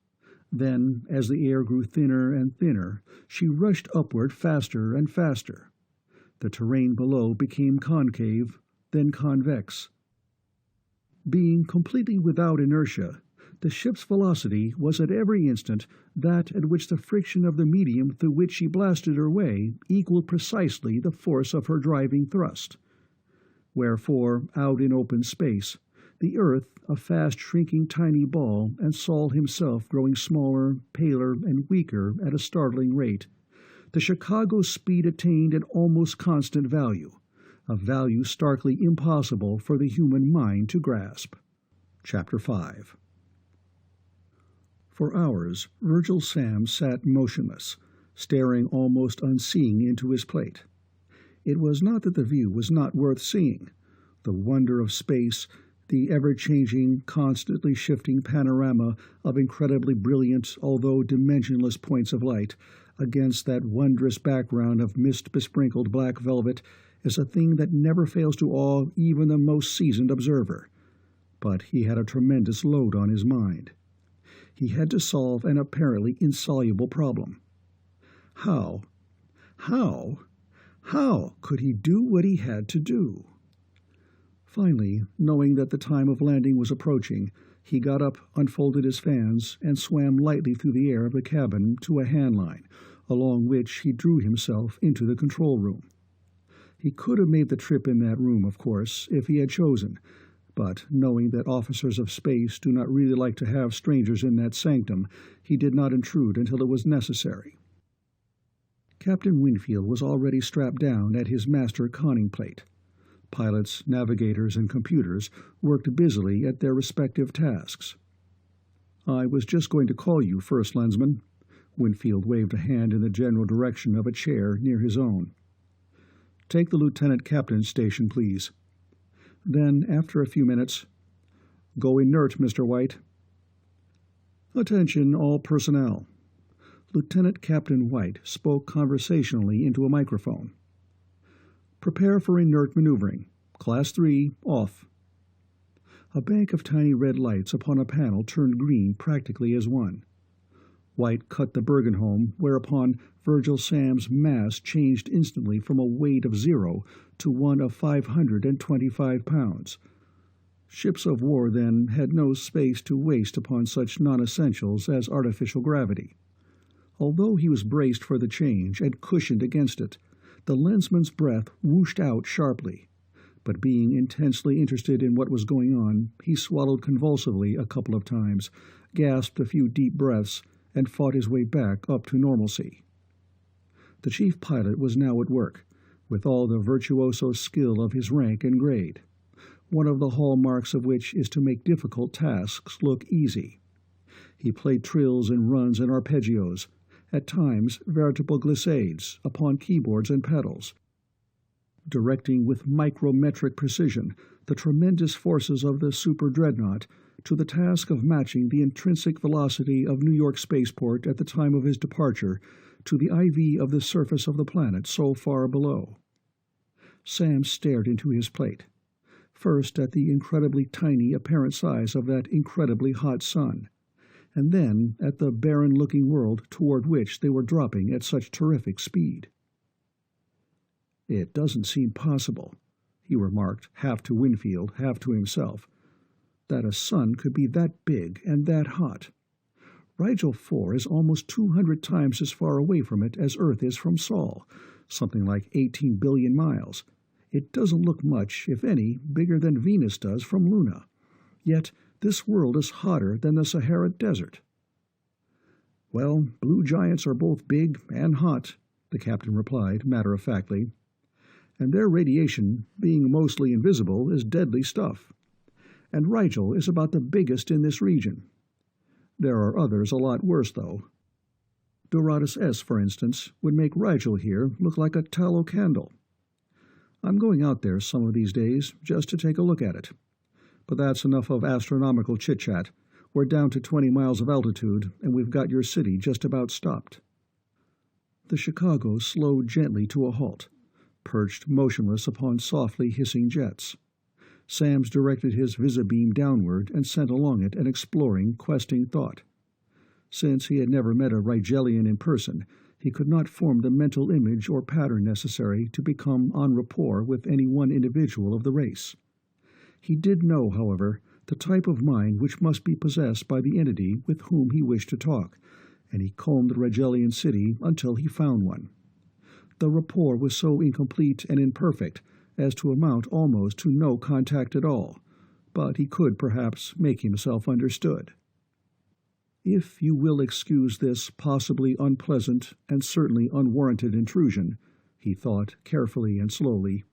Then, as the air grew thinner and thinner, she rushed upward faster and faster. The terrain below became concave, then convex. Being completely without inertia, the ship's velocity was at every instant that at which the friction of the medium through which she blasted her way equaled precisely the force of her driving thrust. Wherefore, out in open space, the Earth a fast-shrinking tiny ball, and Sol himself growing smaller, paler, and weaker at a startling rate, the Chicago's speed attained an almost constant value, a value starkly impossible for the human mind to grasp. Chapter 5. For hours, Virgil Samms sat motionless, staring almost unseeing into his plate. It was not that the view was not worth seeing. The wonder of space, the ever-changing, constantly shifting panorama of incredibly brilliant, although dimensionless points of light, against that wondrous background of mist-besprinkled black velvet, is a thing that never fails to awe even the most seasoned observer. But he had a tremendous load on his mind. He had to solve an apparently insoluble problem. How could he do what he had to do? Finally, knowing that the time of landing was approaching, he got up, unfolded his fans, and swam lightly through the air of the cabin to a handline, along which he drew himself into the control room. He could have made the trip in that room, of course, if he had chosen, but knowing that officers of space do not really like to have strangers in that sanctum, he did not intrude until it was necessary. Captain Winfield was already strapped down at his master conning plate. Pilots, navigators, and computers worked busily at their respective tasks. "I was just going to call you, First Lensman." Winfield waved a hand in the general direction of a chair near his own. "Take the lieutenant captain's station, please." Then, after a few minutes, "Go inert, Mr. White." "Attention, all personnel." Lieutenant Captain White spoke conversationally into a microphone. "Prepare for inert maneuvering. Class 3, off." A bank of tiny red lights upon a panel turned green practically as one. White cut the Bergenholm, whereupon Virgil Samms' mass changed instantly from a weight of 0 to one of 525 pounds. Ships of war, then, had no space to waste upon such non-essentials as artificial gravity. Although he was braced for the change and cushioned against it, the lensman's breath whooshed out sharply. But being intensely interested in what was going on, he swallowed convulsively a couple of times, gasped a few deep breaths, and fought his way back up to normalcy. The chief pilot was now at work, with all the virtuoso skill of his rank and grade, one of the hallmarks of which is to make difficult tasks look easy. He played trills and runs and arpeggios, at times veritable glissades, upon keyboards and pedals, directing with micrometric precision the tremendous forces of the super-dreadnought to the task of matching the intrinsic velocity of New York spaceport at the time of his departure to the IV of the surface of the planet so far below. Sam stared into his plate, first at the incredibly tiny apparent size of that incredibly hot sun, and then at the barren-looking world toward which they were dropping at such terrific speed. "It doesn't seem possible," he remarked, half to Winfield, half to himself, "that a sun could be that big and that hot. Rigel 4 is almost 200 times as far away from it as Earth is from Sol, something like 18 billion miles. It doesn't look much, if any, bigger than Venus does from Luna. Yet this world is hotter than the Sahara Desert." "Well, blue giants are both big and hot," the captain replied matter-of-factly, "and their radiation, being mostly invisible, is deadly stuff. And Rigel is about the biggest in this region. There are others a lot worse, though. Doradus S, for instance, would make Rigel here look like a tallow candle. I'm going out there some of these days just to take a look at it. But that's enough of astronomical chit-chat. We're down to 20 miles of altitude, and we've got your city just about stopped." The Chicago slowed gently to a halt, perched motionless upon softly hissing jets. Samms directed his visibeam downward and sent along it an exploring, questing thought. Since he had never met a Rigelian in person, he could not form the mental image or pattern necessary to become en rapport with any one individual of the race. He did know, however, the type of mind which must be possessed by the entity with whom he wished to talk, and he combed the Rigelian city until he found one. The rapport was so incomplete and imperfect as to amount almost to no contact at all, but he could perhaps make himself understood. "If you will excuse this possibly unpleasant and certainly unwarranted intrusion," he thought carefully and slowly,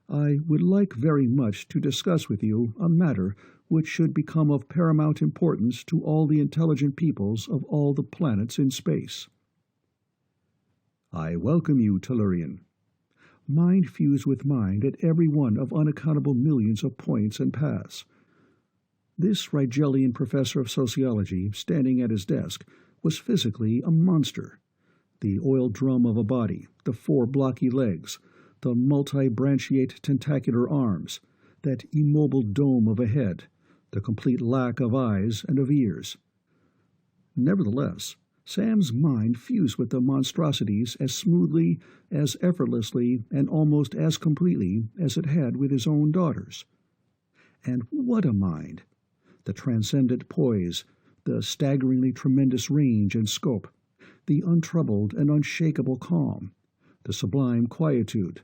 "I would like very much to discuss with you a matter which should become of paramount importance to all the intelligent peoples of all the planets in space." "I welcome you, Tellurian." Mind fused with mind at every one of unaccountable millions of points and paths. This Rigelian professor of sociology, standing at his desk, was physically a monster. The oil drum of a body, the 4 blocky legs, the multi-branchiate tentacular arms, that immobile dome of a head, the complete lack of eyes and of ears. Nevertheless, Sam's mind fused with the monstrosities as smoothly, as effortlessly, and almost as completely as it had with his own daughters. And what a mind! The transcendent poise, the staggeringly tremendous range and scope, the untroubled and unshakable calm, the sublime quietude,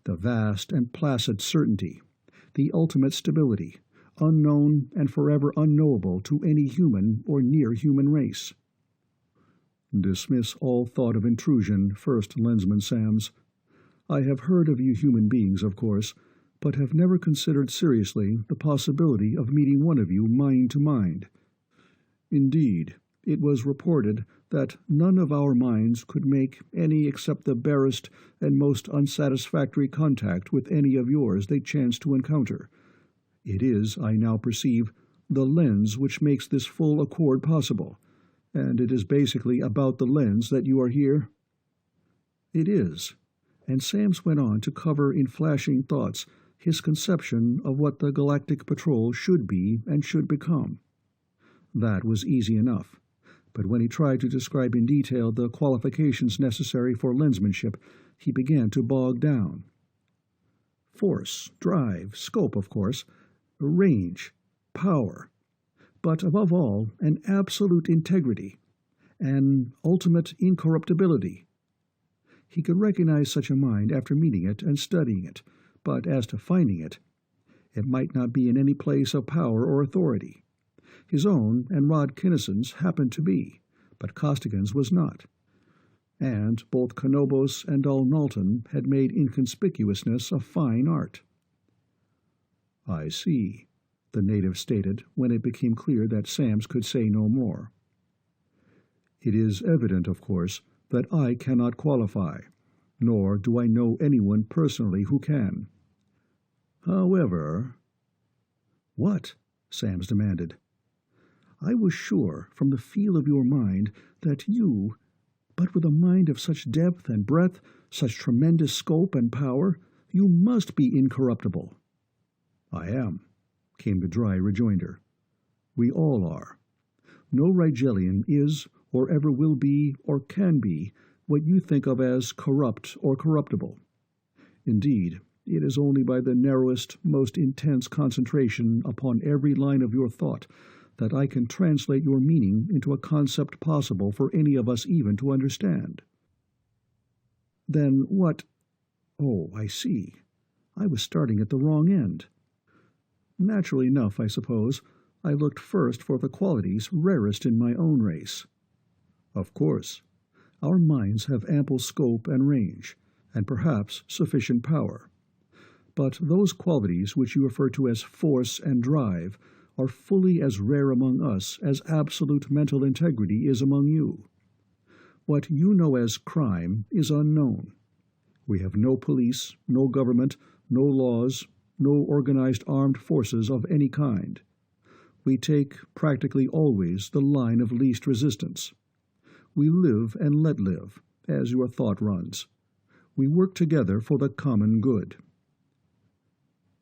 the vast and placid certainty, the ultimate stability, unknown and forever unknowable to any human or near-human race. Dismiss all thought of intrusion, First Lensman Samms. I have heard of you human beings, of course, but have never considered seriously the possibility of meeting one of you mind to mind. Indeed, it was reported that none of our minds could make any except the barest and most unsatisfactory contact with any of yours they chanced to encounter. It is, I now perceive, the lens which makes this full accord possible, and it is basically about the lens that you are here? It is, and Samms went on to cover in flashing thoughts his conception of what the Galactic Patrol should be and should become. That was easy enough, but when he tried to describe in detail the qualifications necessary for lensmanship, he began to bog down. Force, drive, scope, of course, range, power, but above all, an absolute integrity, an ultimate incorruptibility. He could recognize such a mind after meeting it and studying it, but as to finding it, it might not be in any place of power or authority. His own and Rod Kinnison's happened to be, but Costigan's was not. And both Canobos and Dal Nalton had made inconspicuousness a fine art. I see, the native stated when it became clear that Samms could say no more. It is evident, of course, that I cannot qualify, nor do I know anyone personally who can. However— What? Samms demanded. I was sure, from the feel of your mind, that you, but with a mind of such depth and breadth, such tremendous scope and power, you must be incorruptible. I am, came the dry rejoinder. We all are. No Rigelian is, or ever will be, or can be, what you think of as corrupt or corruptible. Indeed, it is only by the narrowest, most intense concentration upon every line of your thought that I can translate your meaning into a concept possible for any of us even to understand. Then what— Oh, I see. I was starting at the wrong end. Naturally enough, I suppose, I looked first for the qualities rarest in my own race. Of course. Our minds have ample scope and range, and perhaps sufficient power. But those qualities which you refer to as force and drive are fully as rare among us as absolute mental integrity is among you. What you know as crime is unknown. We have no police, no government, no laws, no organized armed forces of any kind. We take, practically always, the line of least resistance. We live and let live, as your thought runs. We work together for the common good.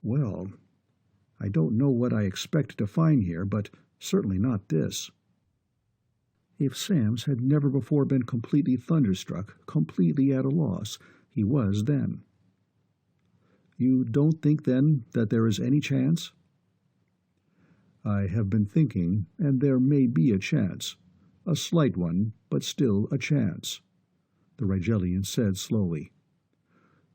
Well, I don't know what I expected to find here, but certainly not this. If Samms had never before been completely thunderstruck, completely at a loss, he was then. You don't think, then, that there is any chance? I have been thinking, and there may be a chance. A slight one, but still a chance, the Rigelian said slowly.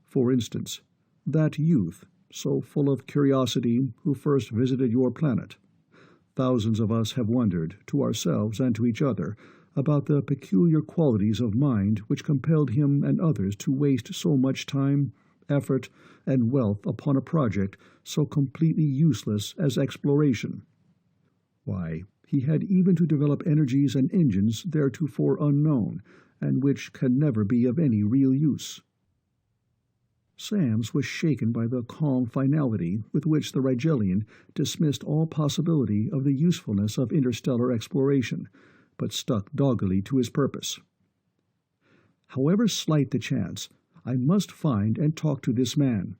For instance, that youth, so full of curiosity, who first visited your planet. Thousands of us have wondered, to ourselves and to each other, about the peculiar qualities of mind which compelled him and others to waste so much time, effort, and wealth upon a project so completely useless as exploration. Why, he had even to develop energies and engines theretofore unknown, and which can never be of any real use. Samms was shaken by the calm finality with which the Rigelian dismissed all possibility of the usefulness of interstellar exploration, but stuck doggedly to his purpose. "However slight the chance, I must find and talk to this man.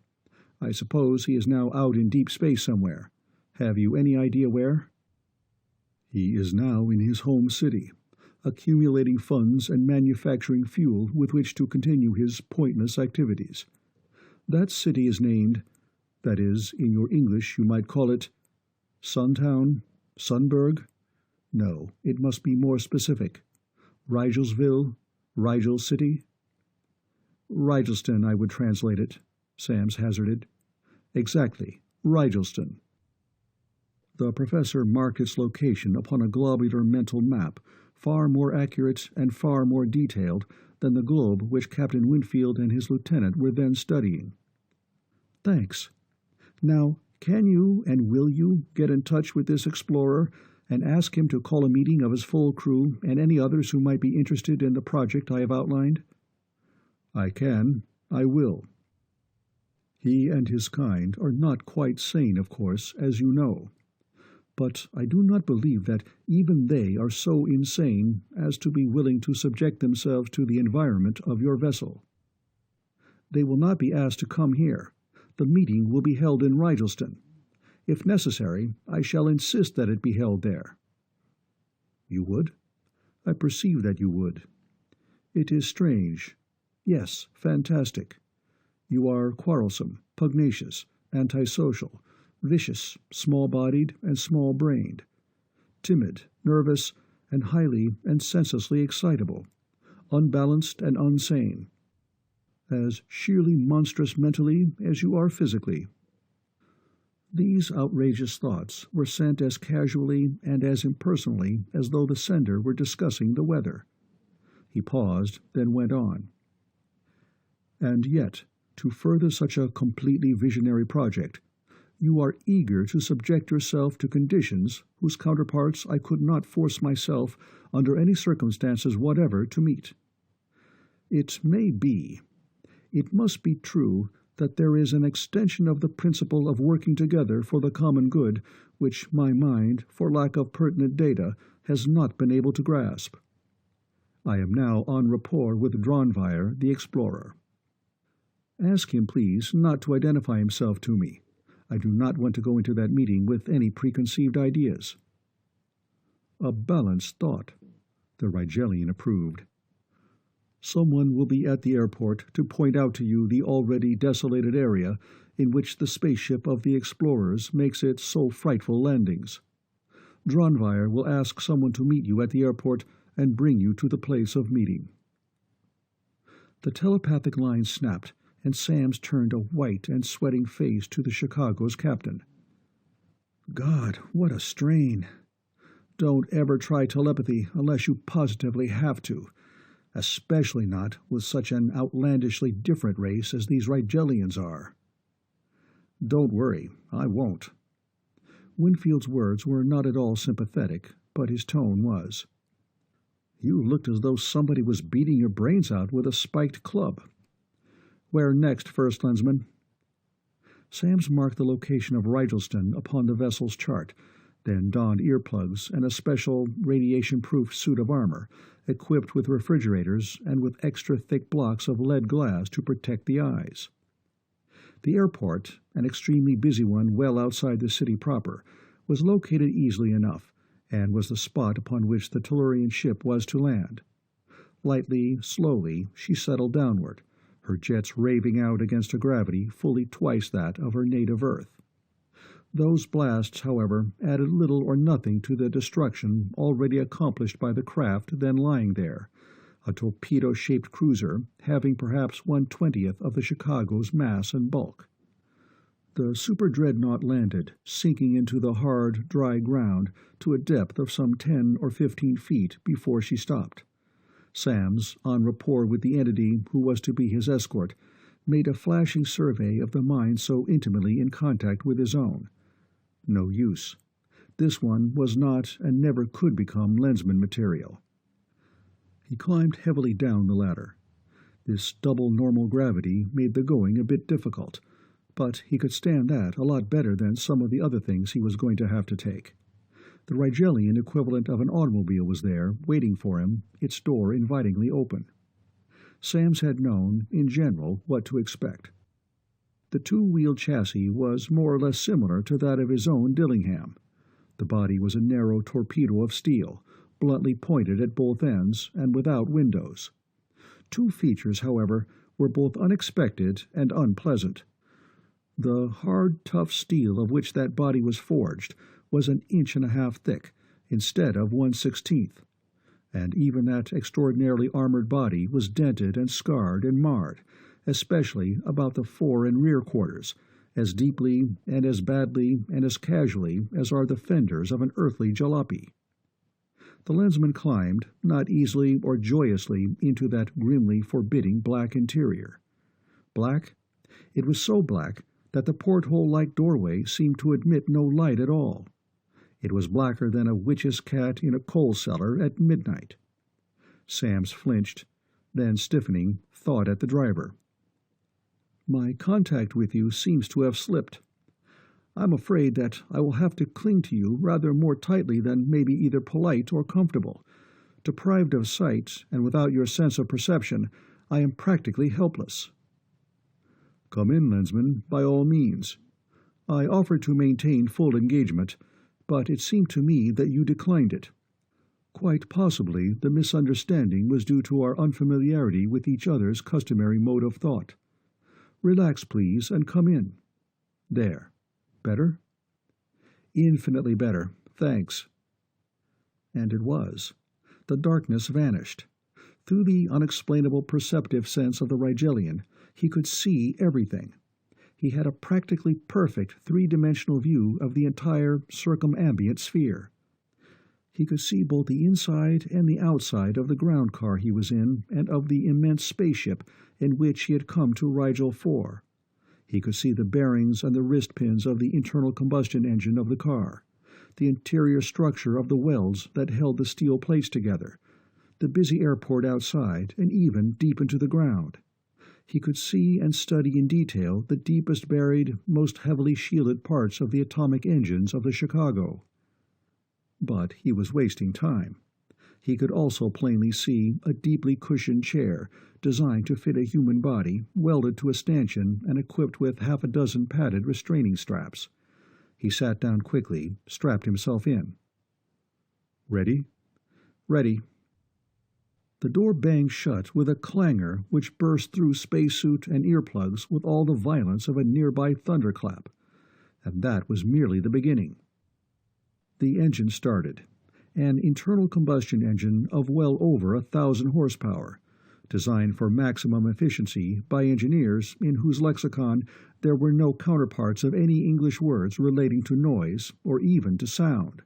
I suppose he is now out in deep space somewhere. Have you any idea where?" "He is now in his home city, accumulating funds and manufacturing fuel with which to continue his pointless activities. That city is named, that is, in your English you might call it Suntown, Sunburg? No, it must be more specific. Rigelsville, Rigel City?" "Rigelston, I would translate it," Samms hazarded. "Exactly, Rigelston." The professor marked its location upon a globular mental map, far more accurate and far more detailed than the globe which Captain Winfield and his lieutenant were then studying. "Thanks. Now, can you and will you get in touch with this explorer and ask him to call a meeting of his full crew and any others who might be interested in the project I have outlined?" "I can. I will. He and his kind are not quite sane, of course, as you know. But I do not believe that even they are so insane as to be willing to subject themselves to the environment of your vessel. They will not be asked to come here. The meeting will be held in Rigelston. If necessary, I shall insist that it be held there." "You would? I perceive that you would. It is strange. Yes, fantastic. You are quarrelsome, pugnacious, antisocial, vicious, small-bodied, and small-brained, timid, nervous, and highly and senselessly excitable, unbalanced and unsane, as sheerly monstrous mentally as you are physically." These outrageous thoughts were sent as casually and as impersonally as though the sender were discussing the weather. He paused, then went on. "And yet, to further such a completely visionary project, you are eager to subject yourself to conditions whose counterparts I could not force myself, under any circumstances whatever, to meet. It may be, it must be true, that there is an extension of the principle of working together for the common good which my mind, for lack of pertinent data, has not been able to grasp. I am now en rapport with Dronvire, the explorer. Ask him, please, not to identify himself to me. I do not want to go into that meeting with any preconceived ideas." "A balanced thought," the Rigelian approved. "Someone will be at the airport to point out to you the already desolated area in which the spaceship of the explorers makes its so frightful landings. Dronvire will ask someone to meet you at the airport and bring you to the place of meeting." The telepathic line snapped, and Samms turned a white and sweating face to the Chicago's captain. "God, what a strain! Don't ever try telepathy unless you positively have to, especially not with such an outlandishly different race as these Rigelians are." "Don't worry, I won't." Winfield's words were not at all sympathetic, but his tone was. "You looked as though somebody was beating your brains out with a spiked club. Where next, First Lensman?" Samms marked the location of Rigelston upon the vessel's chart, then donned earplugs and a special radiation-proof suit of armor, equipped with refrigerators and with extra thick blocks of lead glass to protect the eyes. The airport, an extremely busy one well outside the city proper, was located easily enough, and was the spot upon which the Tellurian ship was to land. Lightly, slowly, she settled downward, her jets raving out against a gravity fully twice that of her native Earth. Those blasts, however, added little or nothing to the destruction already accomplished by the craft then lying there, a torpedo-shaped cruiser having perhaps 1/20th of the Chicago's mass and bulk. The super-dreadnought landed, sinking into the hard, dry ground to a depth of some 10 or 15 feet before she stopped. Samms, en rapport with the entity who was to be his escort, made a flashing survey of the mind so intimately in contact with his own. No use. This one was not and never could become Lensman material. He climbed heavily down the ladder. This double normal gravity made the going a bit difficult, but he could stand that a lot better than some of the other things he was going to have to take. The Rigelian equivalent of an automobile was there, waiting for him, its door invitingly open. Samms had known, in general, what to expect. The two-wheeled chassis was more or less similar to that of his own Dillingham. The body was a narrow torpedo of steel, bluntly pointed at both ends and without windows. Two features, however, were both unexpected and unpleasant. The hard, tough steel of which that body was forged was 1.5 inches thick, instead of 1/16, and even that extraordinarily armored body was dented and scarred and marred, especially about the fore and rear quarters, as deeply and as badly and as casually as are the fenders of an earthly jalopy. The lensman climbed, not easily or joyously, into that grimly forbidding black interior. Black? It was so black that the porthole-like doorway seemed to admit no light at all. It was blacker than a witch's cat in a coal cellar at midnight. Samms flinched, then, stiffening, thawed at the driver. "My contact with you seems to have slipped. I'm afraid that I will have to cling to you rather more tightly than may be either polite or comfortable. Deprived of sight, and without your sense of perception, I am practically helpless." "Come in, Lensman, by all means. I offered to maintain full engagement, but it seemed to me that you declined it. Quite possibly the misunderstanding was due to our unfamiliarity with each other's customary mode of thought. Relax, please, and come in. There. Better?" "Infinitely better, thanks." And it was. The darkness vanished. Through the unexplainable perceptive sense of the Rigelian, he could see everything. He had a practically perfect three-dimensional view of the entire circumambient sphere. He could see both the inside and the outside of the ground car he was in and of the immense spaceship in which he had come to Rigel 4. He could see the bearings and the wrist pins of the internal combustion engine of the car, the interior structure of the welds that held the steel plates together, the busy airport outside, and even deep into the ground. He could see and study in detail the deepest buried, most heavily shielded parts of the atomic engines of the Chicago. But he was wasting time. He could also plainly see a deeply cushioned chair designed to fit a human body, welded to a stanchion and equipped with 6 padded restraining straps. He sat down quickly, strapped himself in. "Ready?" "Ready." The door banged shut with a clangor which burst through spacesuit and earplugs with all the violence of a nearby thunderclap. And that was merely the beginning. The engine started. An internal combustion engine of well over 1,000 horsepower, designed for maximum efficiency by engineers in whose lexicon there were no counterparts of any English words relating to noise or even to sound.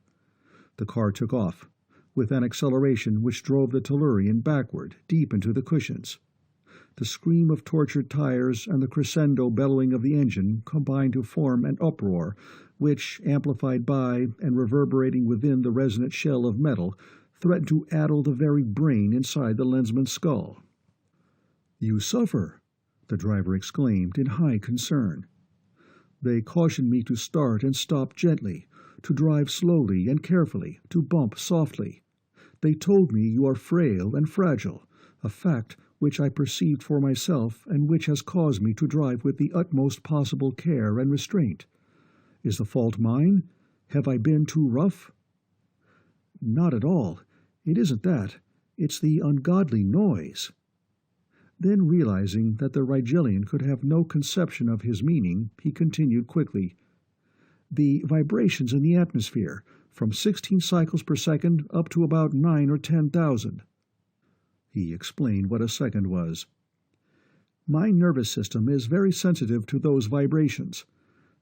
The car took off, with an acceleration which drove the Tellurian backward, deep into the cushions. The scream of tortured tires and the crescendo bellowing of the engine combined to form an uproar which, amplified by and reverberating within the resonant shell of metal, threatened to addle the very brain inside the lensman's skull. "You suffer," the driver exclaimed in high concern. "They cautioned me to start and stop gently, to drive slowly and carefully, to bump softly. They told me you are frail and fragile, a fact which I perceived for myself and which has caused me to drive with the utmost possible care and restraint. Is the fault mine? Have I been too rough?" "Not at all. It isn't that. It's the ungodly noise." Then, realizing that the Rigelian could have no conception of his meaning, he continued quickly. "The vibrations in the atmosphere, from 16 cycles per second up to about 9 or 10,000. He explained what a second was. "My nervous system is very sensitive to those vibrations,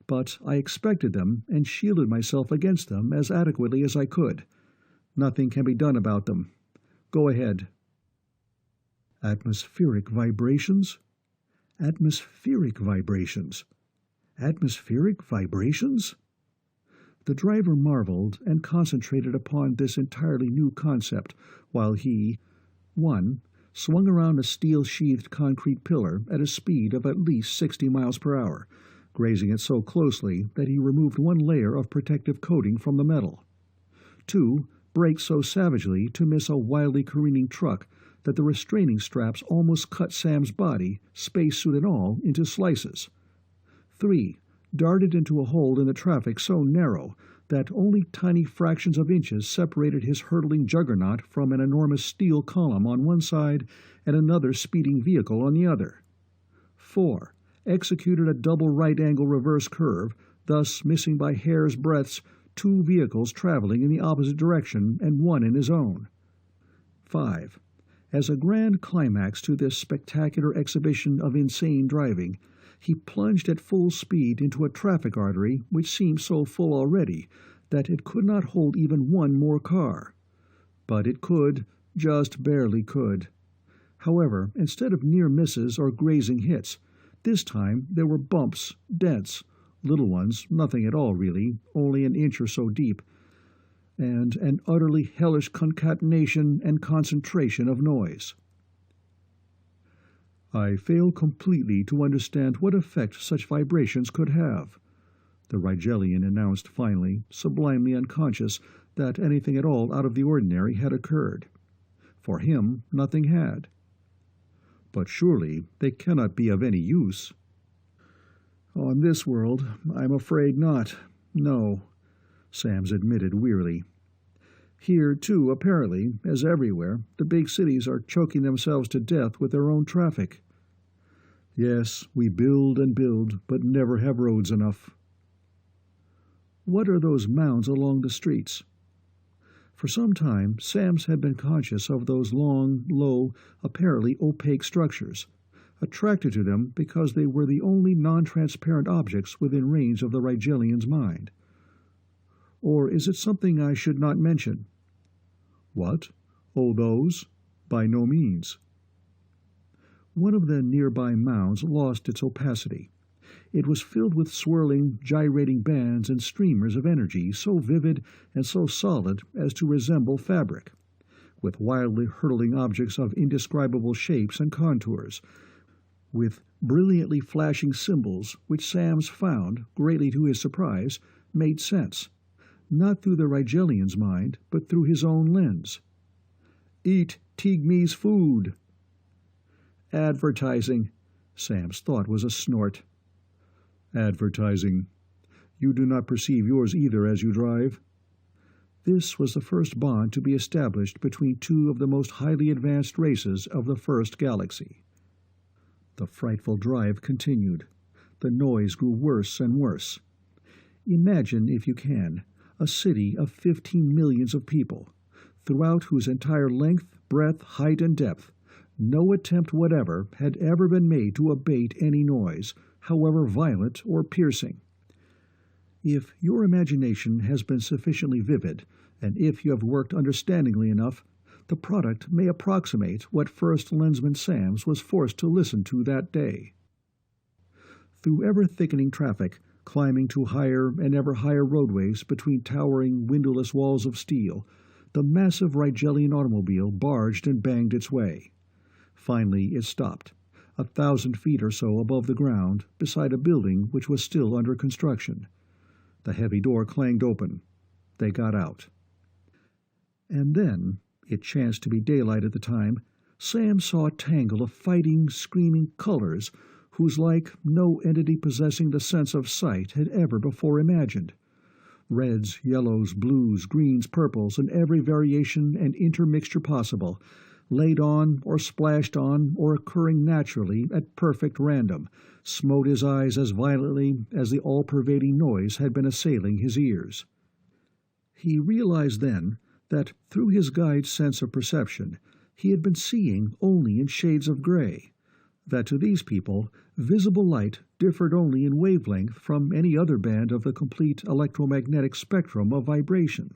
but I expected them and shielded myself against them as adequately as I could. Nothing can be done about them. Go ahead." Atmospheric vibrations? Atmospheric vibrations? Atmospheric vibrations? The driver marveled and concentrated upon this entirely new concept, while he, 1. swung around a steel-sheathed concrete pillar at a speed of at least 60 miles per hour, grazing it so closely that he removed one layer of protective coating from the metal. 2, braked so savagely to miss a wildly careening truck that the restraining straps almost cut Sam's body, spacesuit and all, into slices. 3, darted into a hole in the traffic so narrow that only tiny fractions of inches separated his hurtling juggernaut from an enormous steel column on one side and another speeding vehicle on the other. 4, executed a double right-angle reverse curve, thus missing by hair's breadths 2 vehicles traveling in the opposite direction and one in his own. 5. As a grand climax to this spectacular exhibition of insane driving, he plunged at full speed into a traffic artery which seemed so full already that it could not hold even one more car. But it could, just barely could. However, instead of near misses or grazing hits, this time there were bumps, dents, little ones, nothing at all really, only an inch or so deep, and an utterly hellish concatenation and concentration of noise. "I fail completely to understand what effect such vibrations could have," the Rigelian announced finally, sublimely unconscious that anything at all out of the ordinary had occurred. For him, nothing had. "But surely they cannot be of any use." "On this world, I'm afraid not. No," Samms admitted wearily. "Here, too, apparently, as everywhere, the big cities are choking themselves to death with their own traffic. Yes, we build and build, but never have roads enough." "What are those mounds along the streets?" For some time, Samms had been conscious of those long, low, apparently opaque structures, attracted to them because they were the only non-transparent objects within range of the Rigelian's mind. "Or is it something I should not mention?" "What? Oh, those? By no means." One of the nearby mounds lost its opacity. It was filled with swirling, gyrating bands and streamers of energy so vivid and so solid as to resemble fabric, with wildly hurtling objects of indescribable shapes and contours, with brilliantly flashing symbols which Samms found, greatly to his surprise, made sense, not through the Rigelian's mind, but through his own lens. "Eat Tigme's food." "Advertising," Sam's thought was a snort. "Advertising. You do not perceive yours either as you drive?" This was the first bond to be established between 2 of the most highly advanced races of the first galaxy. The frightful drive continued. The noise grew worse and worse. Imagine, if you can, a city of 15 millions of people, throughout whose entire length, breadth, height, and depth no attempt whatever had ever been made to abate any noise, however violent or piercing. If your imagination has been sufficiently vivid, and if you have worked understandingly enough, the product may approximate what First Lensman Samms was forced to listen to that day. Through ever-thickening traffic, climbing to higher and ever higher roadways between towering, windowless walls of steel, the massive Rigelian automobile barged and banged its way. Finally it stopped, 1,000 feet or so above the ground, beside a building which was still under construction. The heavy door clanged open. They got out. And then, it chanced to be daylight at the time, Sam saw a tangle of fighting, screaming colors whose like no entity possessing the sense of sight had ever before imagined. Reds, yellows, blues, greens, purples, and every variation and intermixture possible, laid on or splashed on or occurring naturally at perfect random, smote his eyes as violently as the all-pervading noise had been assailing his ears. He realized then that through his guide's sense of perception he had been seeing only in shades of gray, that to these people visible light differed only in wavelength from any other band of the complete electromagnetic spectrum of vibration.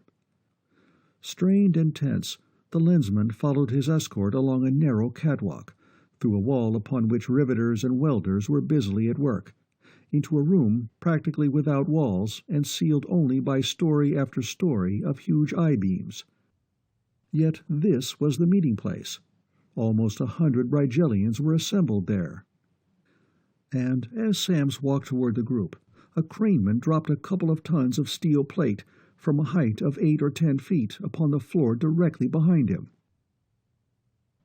Strained and tense, the lensman followed his escort along a narrow catwalk, through a wall upon which riveters and welders were busily at work, into a room practically without walls and sealed only by story after story of huge I-beams. Yet this was the meeting place. Almost 100 Rigelians were assembled there. And as Samms walked toward the group, a craneman dropped a couple of tons of steel plate from a height of 8 or 10 feet upon the floor directly behind him.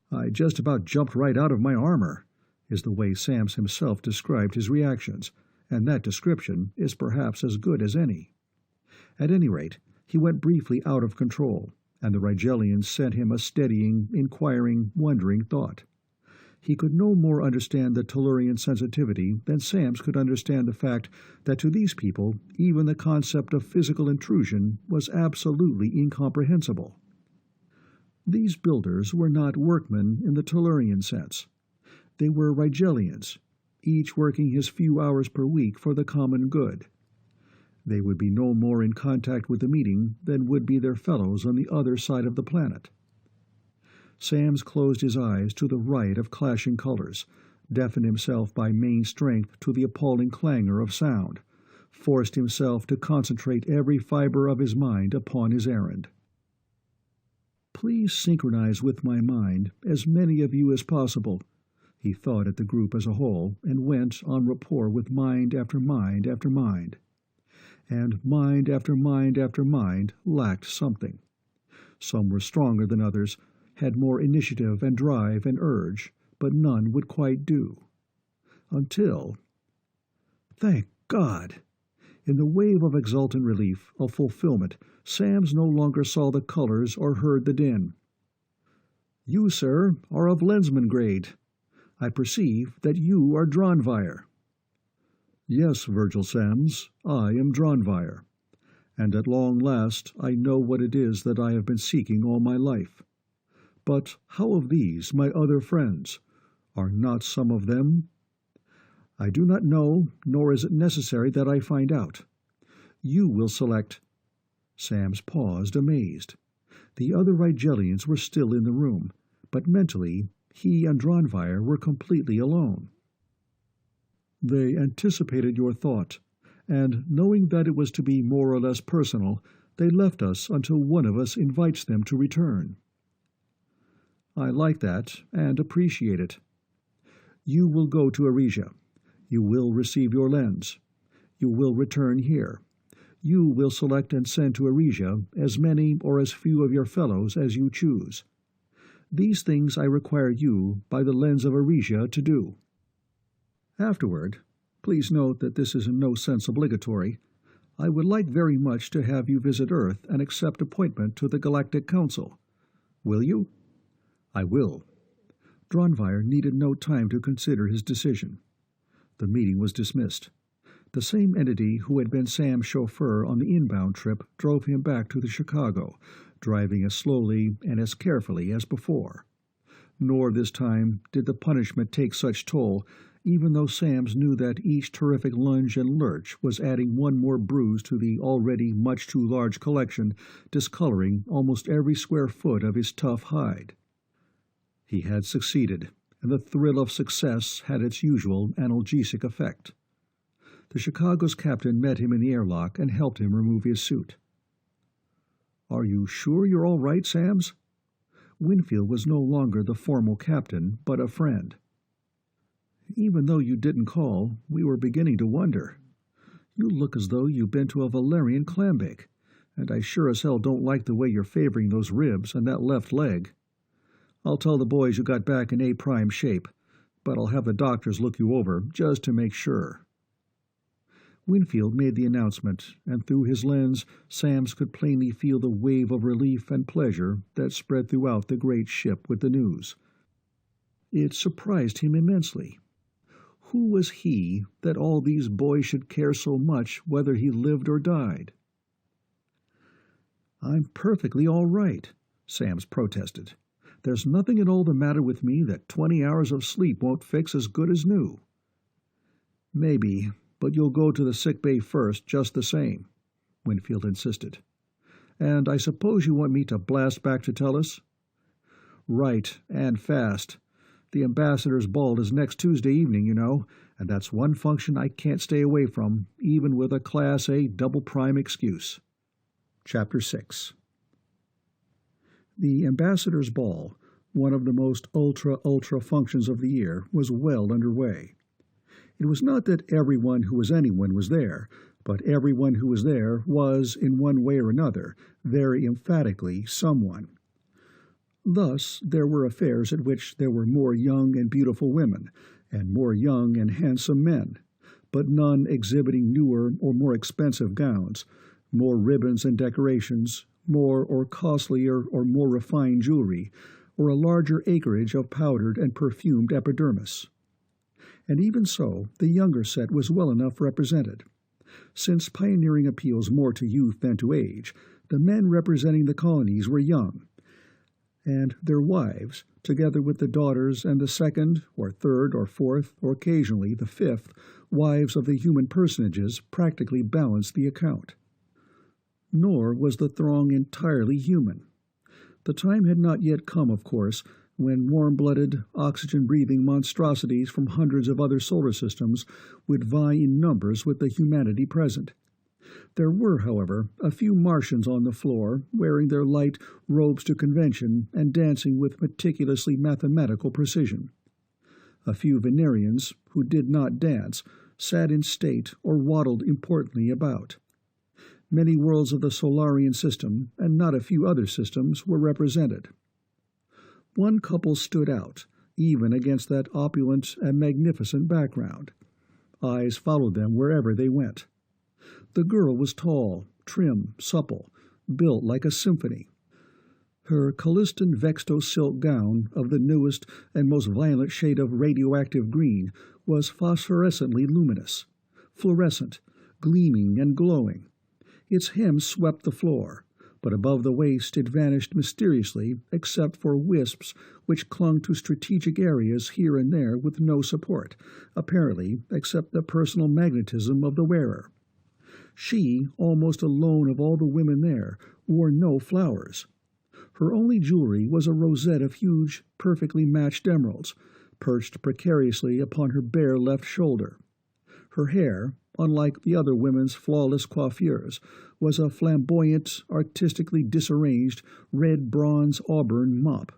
"I just about jumped right out of my armor," is the way Samms himself described his reactions, and that description is perhaps as good as any. At any rate, he went briefly out of control, and the Rigelians sent him a steadying, inquiring, wondering thought. He could no more understand the Tellurian sensitivity than Samms could understand the fact that to these people even the concept of physical intrusion was absolutely incomprehensible. These builders were not workmen in the Tellurian sense. They were Rigelians, each working his few hours per week for the common good. They would be no more in contact with the meeting than would be their fellows on the other side of the planet. Samms closed his eyes to the riot of clashing colors, deafened himself by main strength to the appalling clangor of sound, forced himself to concentrate every fiber of his mind upon his errand. "Please synchronize with my mind, as many of you as possible," he thought at the group as a whole, and went on rapport with mind after mind after mind. And mind after mind after mind lacked something. Some were stronger than others, had more initiative and drive and urge, but none would quite do. Until... Thank God! In the wave of exultant relief, of fulfillment, Samms no longer saw the colors or heard the din. "You, sir, are of Lensman grade. I perceive that you are Dronvire." "Yes, Virgil Samms, I am Dronvire, and at long last I know what it is that I have been seeking all my life. But how of these, my other friends? Are not some of them? I do not know, nor is it necessary that I find out. You will select—" Samms paused, amazed. The other Rigelians were still in the room, but mentally he and Dronvire were completely alone. "They anticipated your thought, and, knowing that it was to be more or less personal, they left us until one of us invites them to return." "I like that, and appreciate it. You will go to Arisia. You will receive your lens. You will return here. You will select and send to Arisia as many or as few of your fellows as you choose. These things I require you, by the lens of Arisia, to do. Afterward, please note that this is in no sense obligatory, I would like very much to have you visit Earth and accept appointment to the Galactic Council. Will you?" "I will." Dronvire needed no time to consider his decision. The meeting was dismissed. The same entity who had been Sam's chauffeur on the inbound trip drove him back to the Chicago, driving as slowly and as carefully as before. Nor this time did the punishment take such toll, even though Samms knew that each terrific lunge and lurch was adding one more bruise to the already much too large collection, discoloring almost every square foot of his tough hide. He had succeeded, and the thrill of success had its usual analgesic effect. The Chicago's captain met him in the airlock and helped him remove his suit. "Are you sure you're all right, Samms?" Winfield was no longer the formal captain, but a friend. "Even though you didn't call, we were beginning to wonder. You look as though you've been to a Valerian clambake, and I sure as hell don't like the way you're favoring those ribs and that left leg. I'll tell the boys you got back in A-prime shape, but I'll have the doctors look you over just to make sure." Winfield made the announcement, and through his lens Samms could plainly feel the wave of relief and pleasure that spread throughout the great ship with the news. It surprised him immensely. Who was he that all these boys should care so much whether he lived or died? "I'm perfectly all right," Samms protested. "There's nothing at all the matter with me that 20 hours of sleep won't fix as good as new." "Maybe, but you'll go to the sick bay first just the same," Winfield insisted. "And I suppose you want me to blast back to Tellus?" "Right, and fast. The ambassador's ball is next Tuesday evening, you know, and that's one function I can't stay away from, even with a Class A double-prime excuse." Chapter 6. The ambassador's ball one of the most ultra functions of the year, was well underway. It was not that everyone who was anyone was there, but everyone who was there was, in one way or another, very emphatically someone. Thus, there were affairs at which there were more young and beautiful women, and more young and handsome men, but none exhibiting newer or more expensive gowns, more ribbons and decorations, more or costlier or more refined jewelry, or a larger acreage of powdered and perfumed epidermis. And even so, the younger set was well enough represented. Since pioneering appeals more to youth than to age, the men representing the colonies were young, and their wives, together with the daughters and the second, or third, or fourth, or occasionally the fifth, wives of the human personages, practically balanced the account. Nor was the throng entirely human. The time had not yet come, of course, when warm-blooded, oxygen-breathing monstrosities from hundreds of other solar systems would vie in numbers with the humanity present. There were, however, a few Martians on the floor, wearing their light robes to convention and dancing with meticulously mathematical precision. A few Venerians, who did not dance, sat in state or waddled importantly about. Many worlds of the Solarian system, and not a few other systems, were represented. One couple stood out, even against that opulent and magnificent background. Eyes followed them wherever they went. The girl was tall, trim, supple, built like a symphony. Her Callistan Vexto silk gown of the newest and most violent shade of radioactive green was phosphorescently luminous, fluorescent, gleaming and glowing. Its hem swept the floor, but above the waist it vanished mysteriously except for wisps which clung to strategic areas here and there with no support, apparently except the personal magnetism of the wearer. She, almost alone of all the women there, wore no flowers. Her only jewelry was a rosette of huge, perfectly matched emeralds, perched precariously upon her bare left shoulder. Her hair, unlike the other women's flawless coiffures, was a flamboyant, artistically disarranged, red-bronze auburn mop.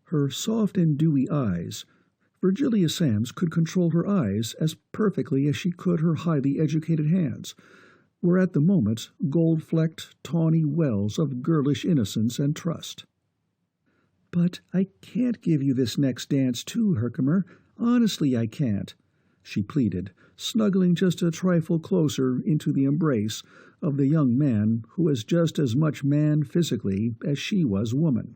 Her soft and dewy eyes— Virgilia Samms could control her eyes as perfectly as she could her highly educated hands— were at the moment gold-flecked, tawny wells of girlish innocence and trust. "But I can't give you this next dance, too, Herkimer. Honestly, I can't," she pleaded, snuggling just a trifle closer into the embrace of the young man who was just as much man physically as she was woman.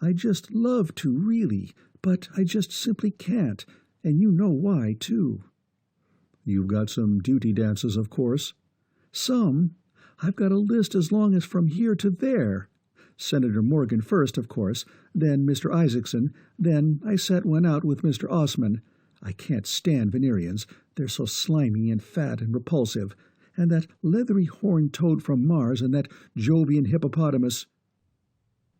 "I just love to, really, but I just simply can't, and you know why, too." "You've got some duty dances, of course." "Some. I've got a list as long as from here to there. Senator Morgan first, of course, then Mr. Isaacson, then I set one out with Mr. Osman. I can't stand Venerians. They're so slimy and fat and repulsive. And that leathery horned toad from Mars and that Jovian hippopotamus."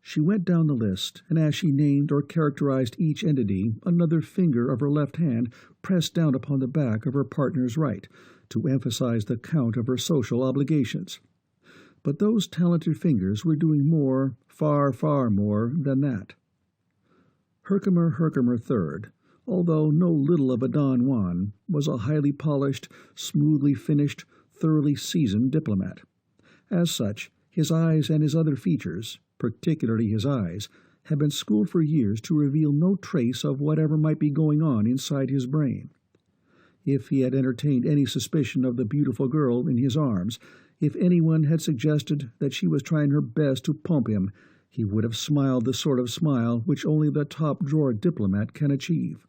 She went down the list, and as she named or characterized each entity, another finger of her left hand pressed down upon the back of her partner's right, to emphasize the count of her social obligations. But those talented fingers were doing more, far, far more, than that. Herkimer III, although no little of a Don Juan, was a highly polished, smoothly finished, thoroughly seasoned diplomat. As such, his eyes and his other features, particularly his eyes, had been schooled for years to reveal no trace of whatever might be going on inside his brain. If he had entertained any suspicion of the beautiful girl in his arms, if anyone had suggested that she was trying her best to pump him, he would have smiled the sort of smile which only the top-drawer diplomat can achieve.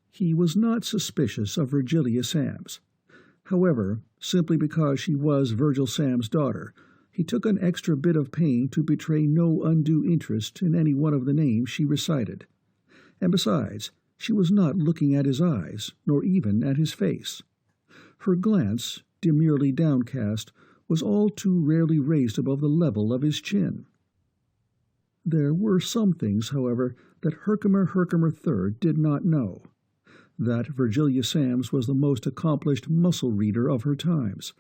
He was not suspicious of Virgilia Samms. However, simply because she was Virgil Samms' daughter, he took an extra bit of pain to betray no undue interest in any one of the names she recited. And besides, she was not looking at his eyes, nor even at his face. Her glance, demurely downcast, was all too rarely raised above the level of his chin. There were some things, however, that Herkimer III did not know. That Virgilia Samms was the most accomplished muscle-reader of her times,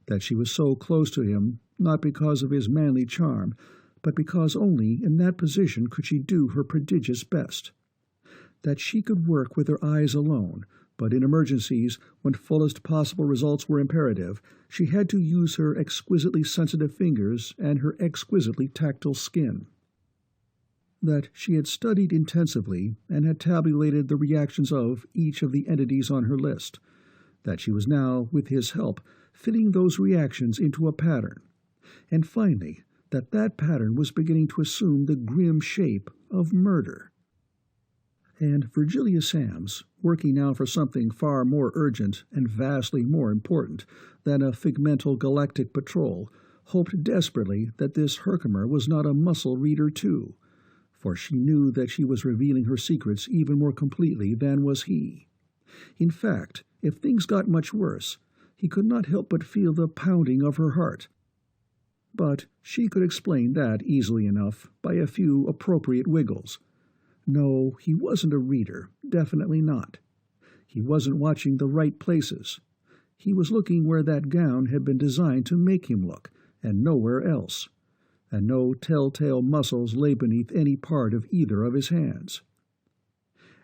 that she was so close to him, not because of his manly charm, but because only in that position could she do her prodigious best. That she could work with her eyes alone, but in emergencies, when fullest possible results were imperative, she had to use her exquisitely sensitive fingers and her exquisitely tactile skin. That she had studied intensively and had tabulated the reactions of each of the entities on her list. That she was now, with his help, fitting those reactions into a pattern. And finally, that pattern was beginning to assume the grim shape of murder. And Virgil Samms, working now for something far more urgent and vastly more important than a figmental Galactic Patrol, hoped desperately that this Herkimer was not a muscle reader too, for she knew that she was revealing her secrets even more completely than was he. In fact, if things got much worse, he could not help but feel the pounding of her heart. But she could explain that easily enough by a few appropriate wiggles. No, he wasn't a reader, definitely not. He wasn't watching the right places. He was looking where that gown had been designed to make him look, and nowhere else. And no telltale muscles lay beneath any part of either of his hands.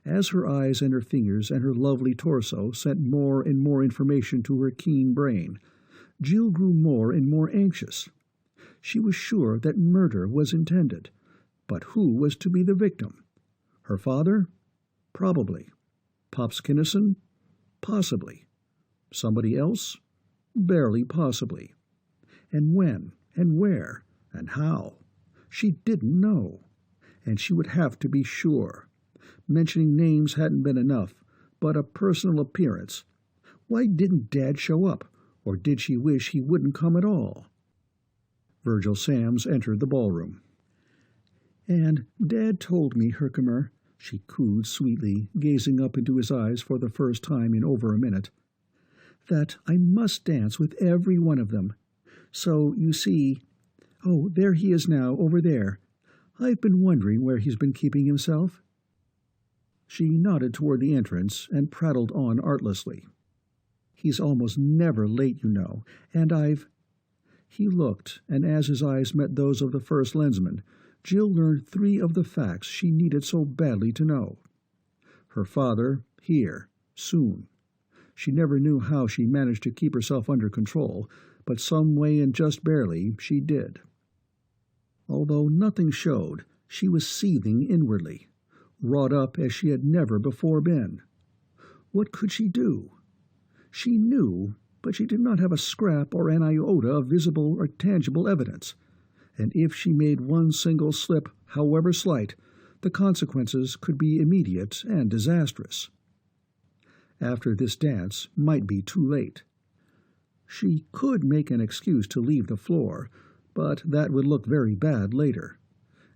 As her eyes and her fingers and her lovely torso sent more and more information to her keen brain, Jill grew more and more anxious. She was sure that murder was intended, but who was to be the victim? Her father? Probably. Pops Kinnison? Possibly. Somebody else? Barely possibly. And when, and where, and how? She didn't know. And she would have to be sure. Mentioning names hadn't been enough, but a personal appearance. Why didn't Dad show up, or did she wish he wouldn't come at all? Virgil Samms entered the ballroom. "And Dad told me, Herkimer," she cooed sweetly, gazing up into his eyes for the first time in over a minute, "that I must dance with every one of them. So, you see... Oh, there he is now, over there. I've been wondering where he's been keeping himself." She nodded toward the entrance and prattled on artlessly. "He's almost never late, you know, and I've—" He looked, and as his eyes met those of the First Lensman, Jill learned 3 of the facts she needed so badly to know. Her father, here, soon. She never knew how she managed to keep herself under control, but some way and just barely she did. Although nothing showed, she was seething inwardly, wrought up as she had never before been. What could she do? She knew, but she did not have a scrap or an iota of visible or tangible evidence, and if she made one single slip, however slight, the consequences could be immediate and disastrous. After this dance might be too late. She could make an excuse to leave the floor, but that would look very bad later,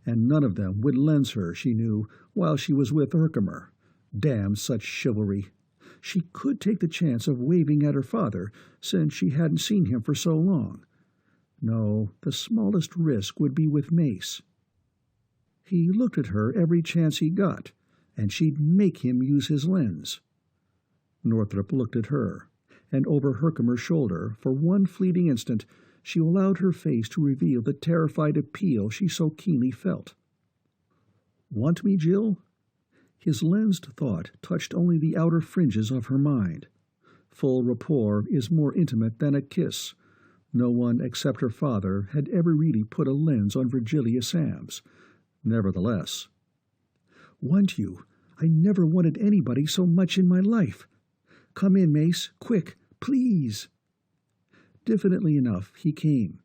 and none of them would lens her, she knew, while she was with Herkimer. Damn such chivalry! She could take the chance of waving at her father, since she hadn't seen him for so long. No, the smallest risk would be with Mace. He looked at her every chance he got, and she'd make him use his lens. Northrop looked at her, and over Herkimer's shoulder, for one fleeting instant, she allowed her face to reveal the terrified appeal she so keenly felt. "Want me, Jill?" His lensed thought touched only the outer fringes of her mind. Full rapport is more intimate than a kiss. No one except her father had ever really put a lens on Virgil Samms. Nevertheless. "Want you? I never wanted anybody so much in my life. Come in, Mace, quick, please." Diffidently enough, he came,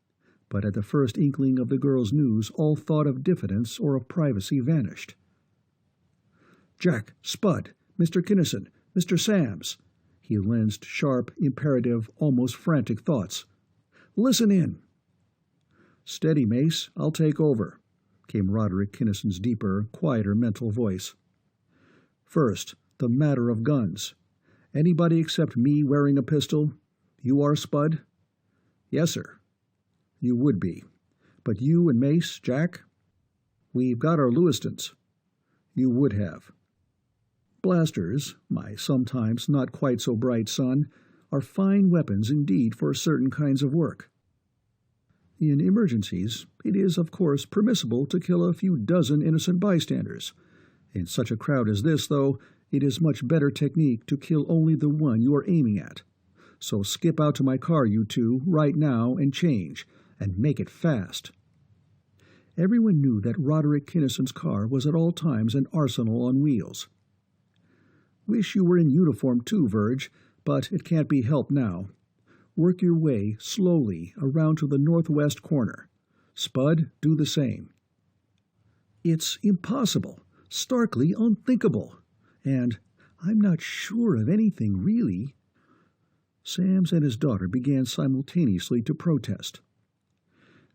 but at the first inkling of the girl's news all thought of diffidence or of privacy vanished. "Jack, Spud, Mr. Kinnison, Mr. Samms," he lensed sharp, imperative, almost frantic thoughts. "Listen in." "Steady, Mace, I'll take over," came Roderick Kinnison's deeper, quieter mental voice. "First, the matter of guns. Anybody except me wearing a pistol? You are, Spud?" "Yes, sir." "You would be. But you and Mace, Jack?" "We've got our Lewistons." "You would have." "Blasters, my sometimes not quite so bright son, are fine weapons indeed for certain kinds of work." In emergencies, it is, of course, permissible to kill a few dozen innocent bystanders. In such a crowd as this, though, it is much better technique to kill only the one you are aiming at. So skip out to my car, you two, right now, and change, and make it fast." Everyone knew that Roderick Kinnison's car was at all times an arsenal on wheels. "Wish you were in uniform too, Virg, but it can't be helped now. Work your way, slowly, around to the northwest corner. Spud, do the same." "It's impossible, starkly unthinkable, and I'm not sure of anything, really." Samms and his daughter began simultaneously to protest.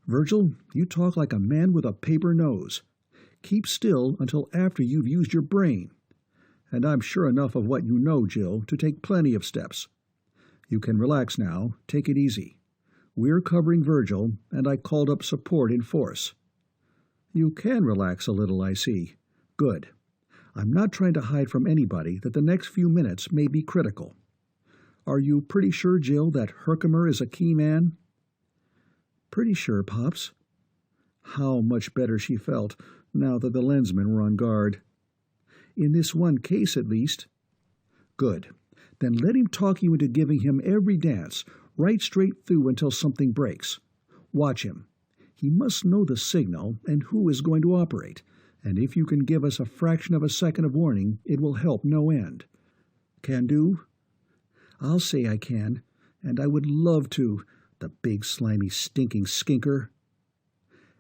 "Virgil, you talk like a man with a paper nose. Keep still until after you've used your brain. And I'm sure enough of what you know, Jill, to take plenty of steps. You can relax now. Take it easy. We're covering Virgil, and I called up support in force." "You can relax a little, I see. Good. I'm not trying to hide from anybody that the next few minutes may be critical. Are you pretty sure, Jill, that Herkimer is a key man?" "Pretty sure, Pops." How much better she felt now that the lensmen were on guard. "In this one case, at least." "Good. Then let him talk you into giving him every dance, right straight through until something breaks. Watch him. He must know the signal and who is going to operate, and if you can give us a fraction of a second of warning, it will help no end. Can do?" "I'll say I can, and I would love to, the big, slimy, stinking skinker."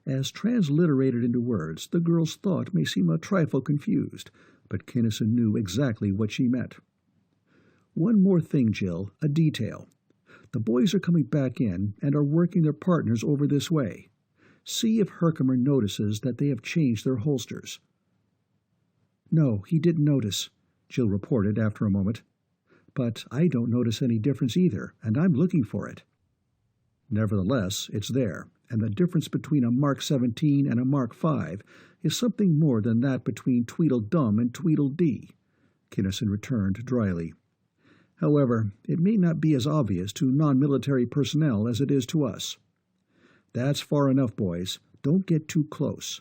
As transliterated into words, the girl's thought may seem a trifle confused, but Kinnison knew exactly what she meant. "One more thing, Jill, a detail. The boys are coming back in and are working their partners over this way. See if Herkimer notices that they have changed their holsters." "No, he didn't notice," Jill reported after a moment. "But I don't notice any difference either, and I'm looking for it." "Nevertheless, it's there, and the difference between a Mark 17 and a Mark 5 is something more than that between Tweedledum and Tweedledee," Kinnison returned dryly. "However, it may not be as obvious to non-military personnel as it is to us. That's far enough, boys. Don't get too close.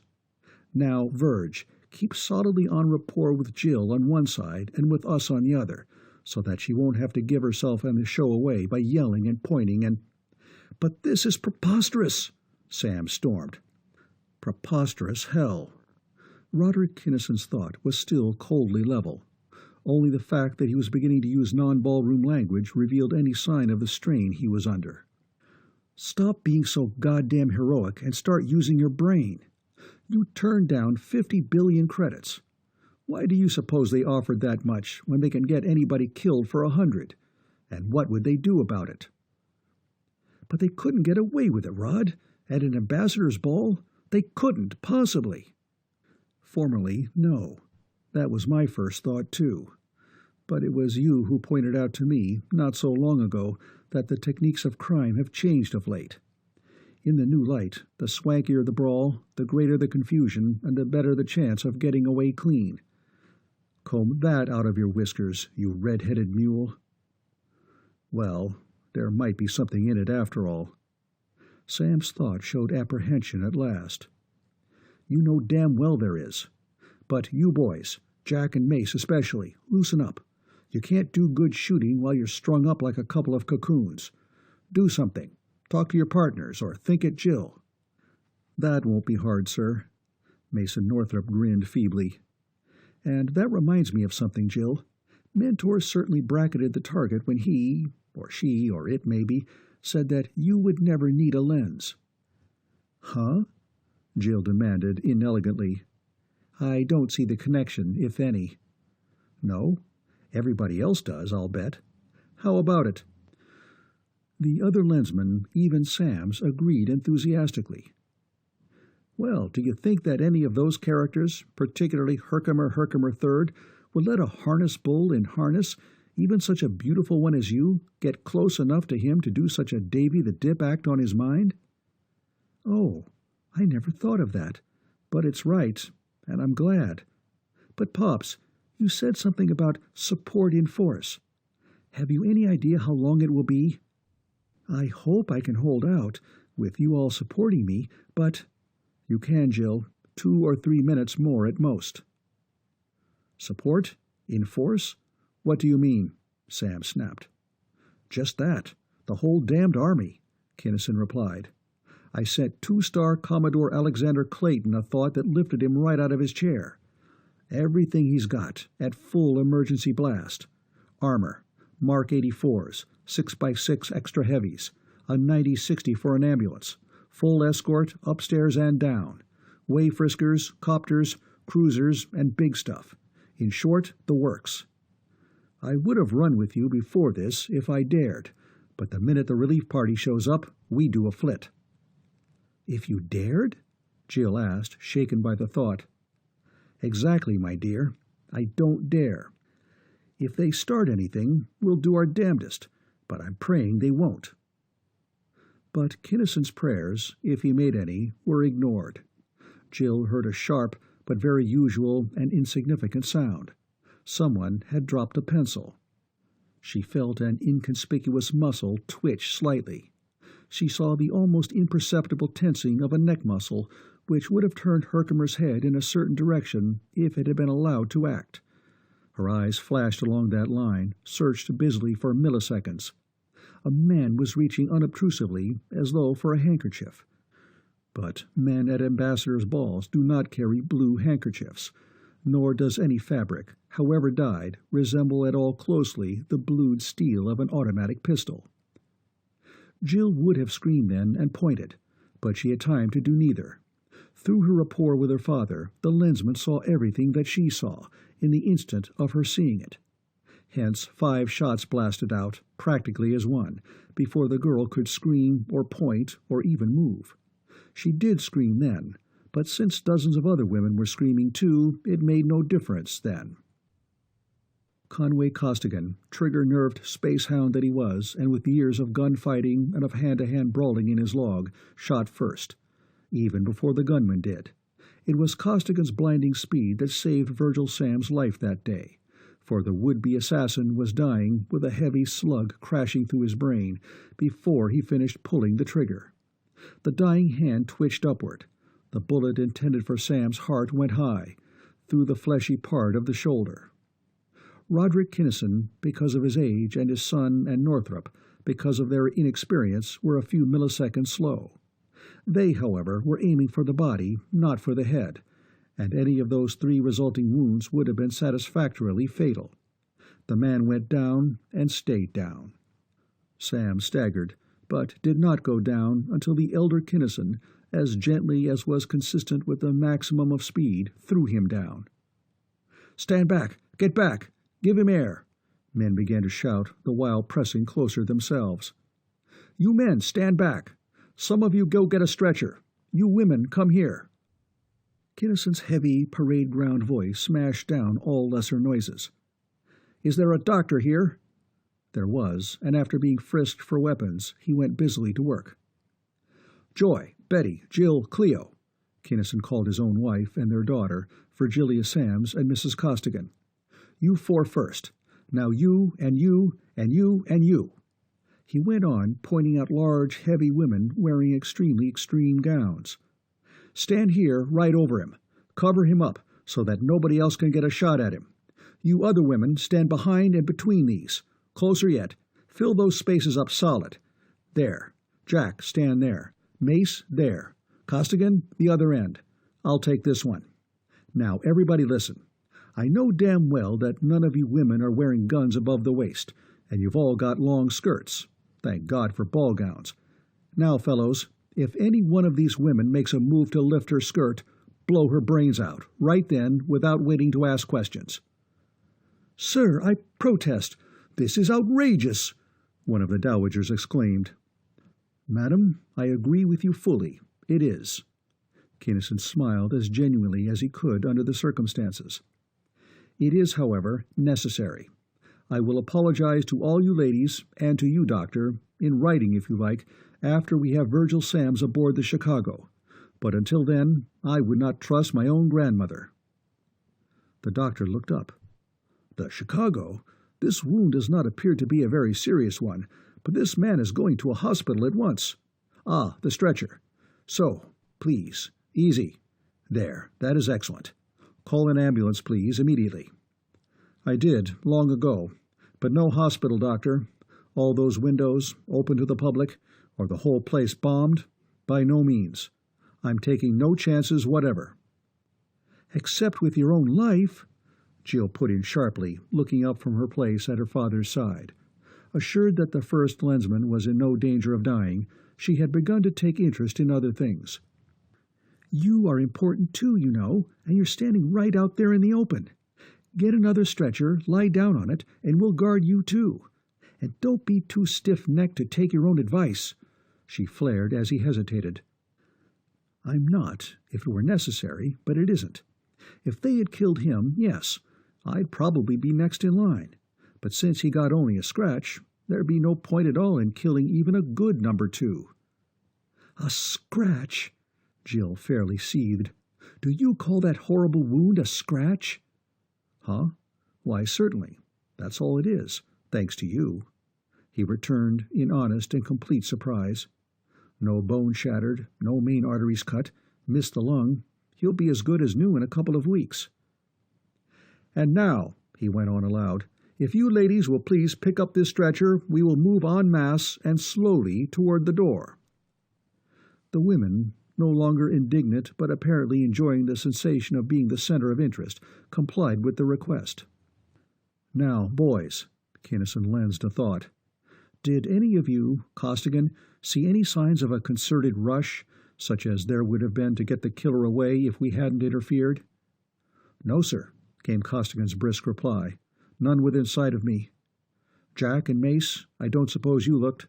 Now, Virg, keep solidly on rapport with Jill on one side and with us on the other, so that she won't have to give herself and the show away by yelling and pointing and—" "But this is preposterous!" Sam stormed. Preposterous hell. Roderick Kinnison's thought was still coldly level. Only the fact that he was beginning to use non-ballroom language revealed any sign of the strain he was under. "Stop being so goddamn heroic and start using your brain. You turned down 50 billion credits. Why do you suppose they offered that much when they can get anybody killed for 100? And what would they do about it?" "But they couldn't get away with it, Rod. At an ambassador's ball? They couldn't, possibly." "Formerly, no. That was my first thought, too. But it was you who pointed out to me, not so long ago, that the techniques of crime have changed of late. In the new light, the swankier the brawl, the greater the confusion, and the better the chance of getting away clean. Comb that out of your whiskers, you red-headed mule." Well, there might be something in it after all. Sam's thought showed apprehension at last. "You know damn well there is. But you boys, Jack and Mace especially, loosen up. You can't do good shooting while you're strung up like a couple of cocoons. Do something. Talk to your partners, or think at Jill." "That won't be hard, sir." Mason Northrop grinned feebly. "And that reminds me of something, Jill. Mentor certainly bracketed the target when he, or she, or it maybe, said that you would never need a lens." "Huh?" Jill demanded inelegantly. "I don't see the connection, if any." "No? Everybody else does, I'll bet. How about it?" The other lensmen, even Samms, agreed enthusiastically. "Well, do you think that any of those characters, particularly Herkimer III, would let a harness bull in harness, even such a beautiful one as you, get close enough to him to do such a Davy the Dip act on his mind?" "Oh, I never thought of that. But it's right, and I'm glad. But, Pops, you said something about support in force. Have you any idea how long it will be?" "I hope I can hold out. with you all supporting me, but—" "You can, Jill. 2 or 3 minutes more at most." "Support? In force? What do you mean?" Sam snapped. "Just that. The whole damned army," Kinnison replied. "I sent 2-star Commodore Alexander Clayton a thought that lifted him right out of his chair. Everything he's got, at full emergency blast. Armor, Mark 84s, 6x6 extra heavies, a 90-60 for an ambulance, full escort upstairs and down, way-friskers, copters, cruisers, and big stuff. In short, the works. I would have run with you before this if I dared, but the minute the relief party shows up, we do a flit." "If you dared?" Jill asked, shaken by the thought. "Exactly, my dear. I don't dare. If they start anything, we'll do our damnedest, but I'm praying they won't." But Kinnison's prayers, if he made any, were ignored. Jill heard a sharp but very usual and insignificant sound. Someone had dropped a pencil. She felt an inconspicuous muscle twitch slightly. She saw the almost imperceptible tensing of a neck muscle, which would have turned Herkimer's head in a certain direction if it had been allowed to act. Her eyes flashed along that line, searched busily for milliseconds. A man was reaching unobtrusively, as though for a handkerchief. But men at ambassadors' balls do not carry blue handkerchiefs, nor does any fabric, however dyed, resemble at all closely the blued steel of an automatic pistol. Jill would have screamed then and pointed, but she had time to do neither. Through her rapport with her father, the lensman saw everything that she saw, in the instant of her seeing it. Hence 5 shots blasted out, practically as one, before the girl could scream or point or even move. She did scream then, but since dozens of other women were screaming too, it made no difference then. Conway Costigan, trigger-nerved space hound that he was, and with years of gunfighting and of hand-to-hand brawling in his log, shot first, even before the gunman did. It was Costigan's blinding speed that saved Virgil Samms' life that day, for the would-be assassin was dying with a heavy slug crashing through his brain before he finished pulling the trigger. The dying hand twitched upward. The bullet intended for Sam's heart went high, through the fleshy part of the shoulder. Roderick Kinnison, because of his age, and his son and Northrop, because of their inexperience, were a few milliseconds slow. They, however, were aiming for the body, not for the head, and any of those 3 resulting wounds would have been satisfactorily fatal. The man went down and stayed down. Sam staggered, but did not go down until the elder Kinnison, as gently as was consistent with the maximum of speed, threw him down. "Stand back! Get back! Give him air!" Men began to shout, the while pressing closer themselves. "You men, stand back! Some of you go get a stretcher. You women, come here!" Kinnison's heavy, parade-ground voice smashed down all lesser noises. "Is there a doctor here?" There was, and after being frisked for weapons, he went busily to work. "Joy, Betty, Jill, Cleo," Kinnison called his own wife and their daughter, Virgilia Samms and Mrs. Costigan. "You 4 first. Now you, and you, and you, and you." He went on, pointing out large, heavy women wearing extremely extreme gowns. "Stand here, right over him. Cover him up, so that nobody else can get a shot at him. You other women stand behind and between these. Closer yet. Fill those spaces up solid. There. Jack, stand there. Mace, there. Costigan, the other end. I'll take this one. Now, everybody listen. I know damn well that none of you women are wearing guns above the waist, and you've all got long skirts. Thank God for ball gowns. Now, fellows, if any one of these women makes a move to lift her skirt, blow her brains out, right then, without waiting to ask questions." "Sir, I protest. This is outrageous," one of the dowagers exclaimed. "Madam, I agree with you fully. It is." Kinnison smiled as genuinely as he could under the circumstances. "It is, however, necessary. I will apologize to all you ladies, and to you, Doctor, in writing if you like, after we have Virgil Samms aboard the Chicago. But until then, I would not trust my own grandmother." The doctor looked up. "The Chicago? This wound does not appear to be a very serious one, but this man is going to a hospital at once. Ah, the stretcher. So, please, easy. There, that is excellent. Call an ambulance, please, immediately. I did, long ago, but no hospital, doctor. All those windows open to the public, or the whole place bombed? By no means. I'm taking no chances whatever. Except with your own life, Jill put in sharply, looking up from her place at her father's side. Assured that the First Lensman was in no danger of dying, she had begun to take interest in other things. You are important too, you know, and you're standing right out there in the open. Get another stretcher, lie down on it, and we'll guard you too. And don't be too stiff-necked to take your own advice, she flared as he hesitated. I'm not, if it were necessary, but it isn't. If they had killed him, yes, I'd probably be next in line. But since he got only a scratch, there'd be no point at all in killing even a good number 2. A scratch? Jill fairly seethed. Do you call that horrible wound a scratch? Huh? Why, certainly. That's all it is, thanks to you. He returned in honest and complete surprise. No bone shattered, no main arteries cut, missed the lung. He'll be as good as new in a couple of weeks. And now, he went on aloud, if you ladies will please pick up this stretcher, we will move en masse and slowly toward the door. The women, no longer indignant but apparently enjoying the sensation of being the center of interest, complied with the request. Now, boys, Kinnison lensed a thought. Did any of you, Costigan, see any signs of a concerted rush, such as there would have been to get the killer away if we hadn't interfered? No, sir, came Costigan's brisk reply. None within sight of me. Jack and Mace, I don't suppose you looked.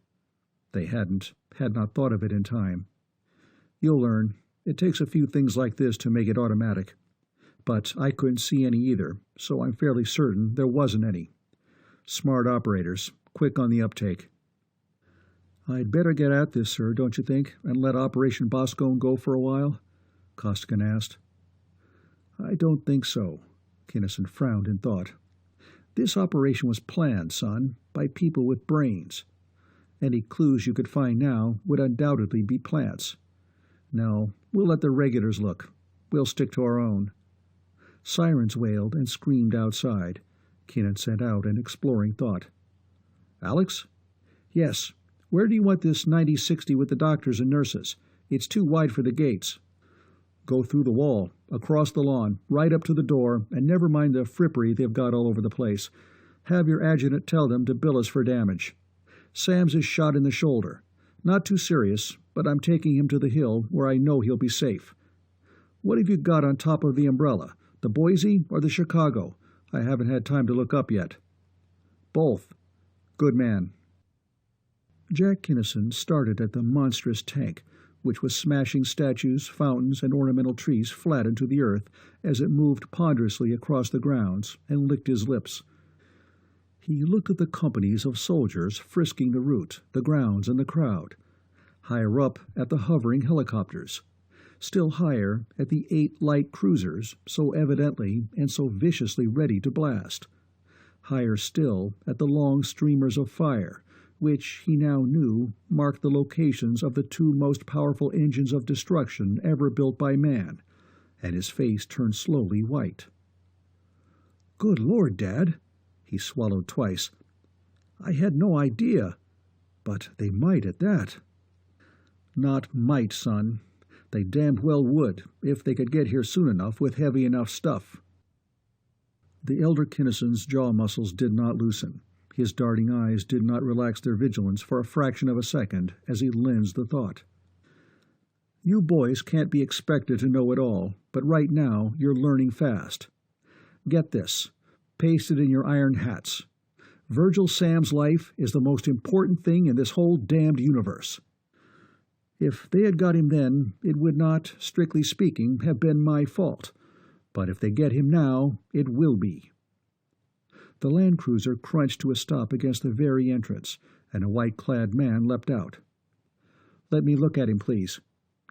They had not thought of it in time. You'll learn. It takes a few things like this to make it automatic. But I couldn't see any either, so I'm fairly certain there wasn't any. Smart operators, quick on the uptake. I'd better get at this, sir, don't you think, and let Operation Boscone go for a while? Costigan asked. I don't think so. Kinnison frowned in thought. This operation was planned, son, by people with brains. Any clues you could find now would undoubtedly be plants. No, we'll let the regulars look. We'll stick to our own. Sirens wailed and screamed outside. Kinnan sent out an exploring thought. Alex? Yes. Where do you want this 90-60 with the doctors and nurses? It's too wide for the gates. Go through the wall, across the lawn, right up to the door, and never mind the frippery they've got all over the place. Have your adjutant tell them to bill us for damage. Samms is shot in the shoulder. Not too serious, but I'm taking him to the hill where I know he'll be safe. What have you got on top of the umbrella? The Boise or the Chicago? I haven't had time to look up yet. Both. Good man. Jack Kinnison started at the monstrous tank, which was smashing statues, fountains, and ornamental trees flat into the earth as it moved ponderously across the grounds, and licked his lips. He looked at the companies of soldiers frisking the route, the grounds, and the crowd. Higher up at the hovering helicopters. Still higher at the 8 light cruisers, so evidently and so viciously ready to blast. Higher still at the long streamers of fire, which he now knew marked the locations of the 2 most powerful engines of destruction ever built by man, and his face turned slowly white. Good Lord, Dad! He swallowed twice. I had no idea, but they might at that. Not might, son. They damned well would, if they could get here soon enough with heavy enough stuff. The elder Kinnison's jaw muscles did not loosen. His darting eyes did not relax their vigilance for a fraction of a second as he lensed the thought. You boys can't be expected to know it all, but right now you're learning fast. Get this. Paste it in your iron hats. Virgil Samms' life is the most important thing in this whole damned universe. If they had got him then, it would not, strictly speaking, have been my fault. But if they get him now, it will be. The Land Cruiser crunched to a stop against the very entrance, and a white-clad man leapt out. Let me look at him, please.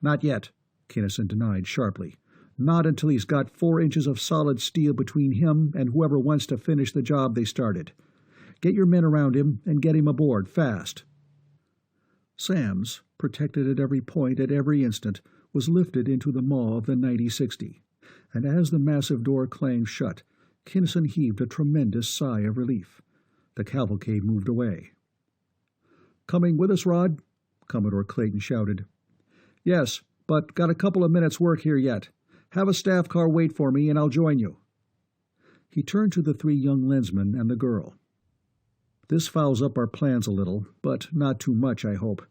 Not yet, Kinnison denied sharply. Not until he's got 4 inches of solid steel between him and whoever wants to finish the job they started. Get your men around him and get him aboard, fast. Samms, protected at every point at every instant, was lifted into the maw of the 9060, and as the massive door clanged shut, Kinnison heaved a tremendous sigh of relief. The cavalcade moved away. "Coming with us, Rod?" Commodore Clayton shouted. "Yes, but got a couple of minutes' work here yet. Have a staff car wait for me, and I'll join you." He turned to the three young lensmen and the girl. "This fouls up our plans a little, but not too much, I hope.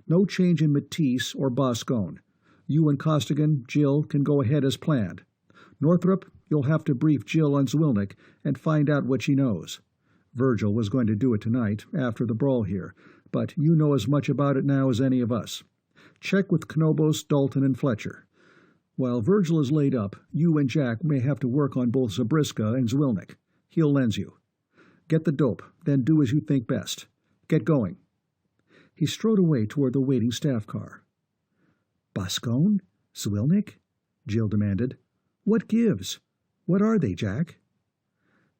No change in Matisse or Boscone. You and Costigan, Jill, can go ahead as planned. Northrop, you'll have to brief Jill on Zwilnik and find out what she knows. Virgil was going to do it tonight, after the brawl here, but you know as much about it now as any of us. Check with Knobos, Dalton, and Fletcher. While Virgil is laid up, you and Jack may have to work on both Zabrisca and Zwilnik. He'll lens you. Get the dope, then do as you think best. Get going." He strode away toward the waiting staff car. "Boscone? Zwilnik?" Jill demanded. "What gives? What are they, Jack?"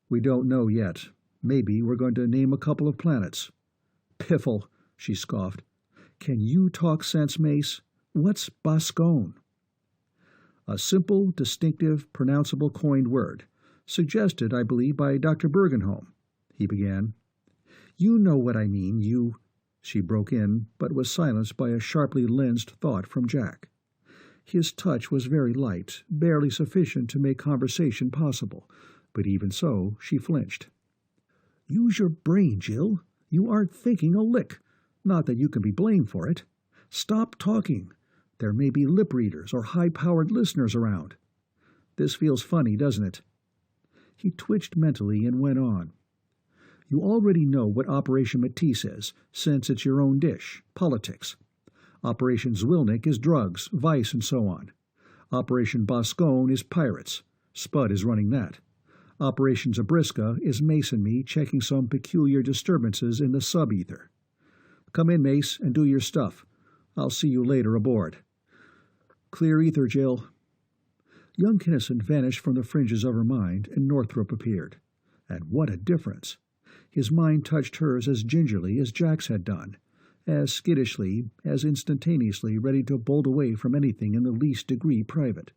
"We don't know yet. Maybe we're going to name a couple of planets." "Piffle," she scoffed. "Can you talk sense, Mace? What's Boscone?" "A simple, distinctive, pronounceable coined word, suggested, I believe, by Dr. Bergenholm," he began. "You know what I mean, you—" She broke in, but was silenced by a sharply lensed thought from Jack. His touch was very light, barely sufficient to make conversation possible, but even so she flinched. "Use your brain, Jill. You aren't thinking a lick. Not that you can be blamed for it. Stop talking. There may be lip-readers or high-powered listeners around. This feels funny, doesn't it?" He twitched mentally and went on. "You already know what Operation Matisse is, since it's your own dish, politics. Operation Zwilnik is drugs, vice, and so on. Operation Boscone is pirates. Spud is running that. Operation Zabrisca is Mace and me checking some peculiar disturbances in the sub-ether. Come in, Mace, and do your stuff. I'll see you later aboard." "Clear ether, Jill." Young Kinnison vanished from the fringes of her mind, and Northrop appeared. And what a difference! His mind touched hers as gingerly as Jack's had done, as skittishly, as instantaneously ready to bolt away from anything in the least degree private.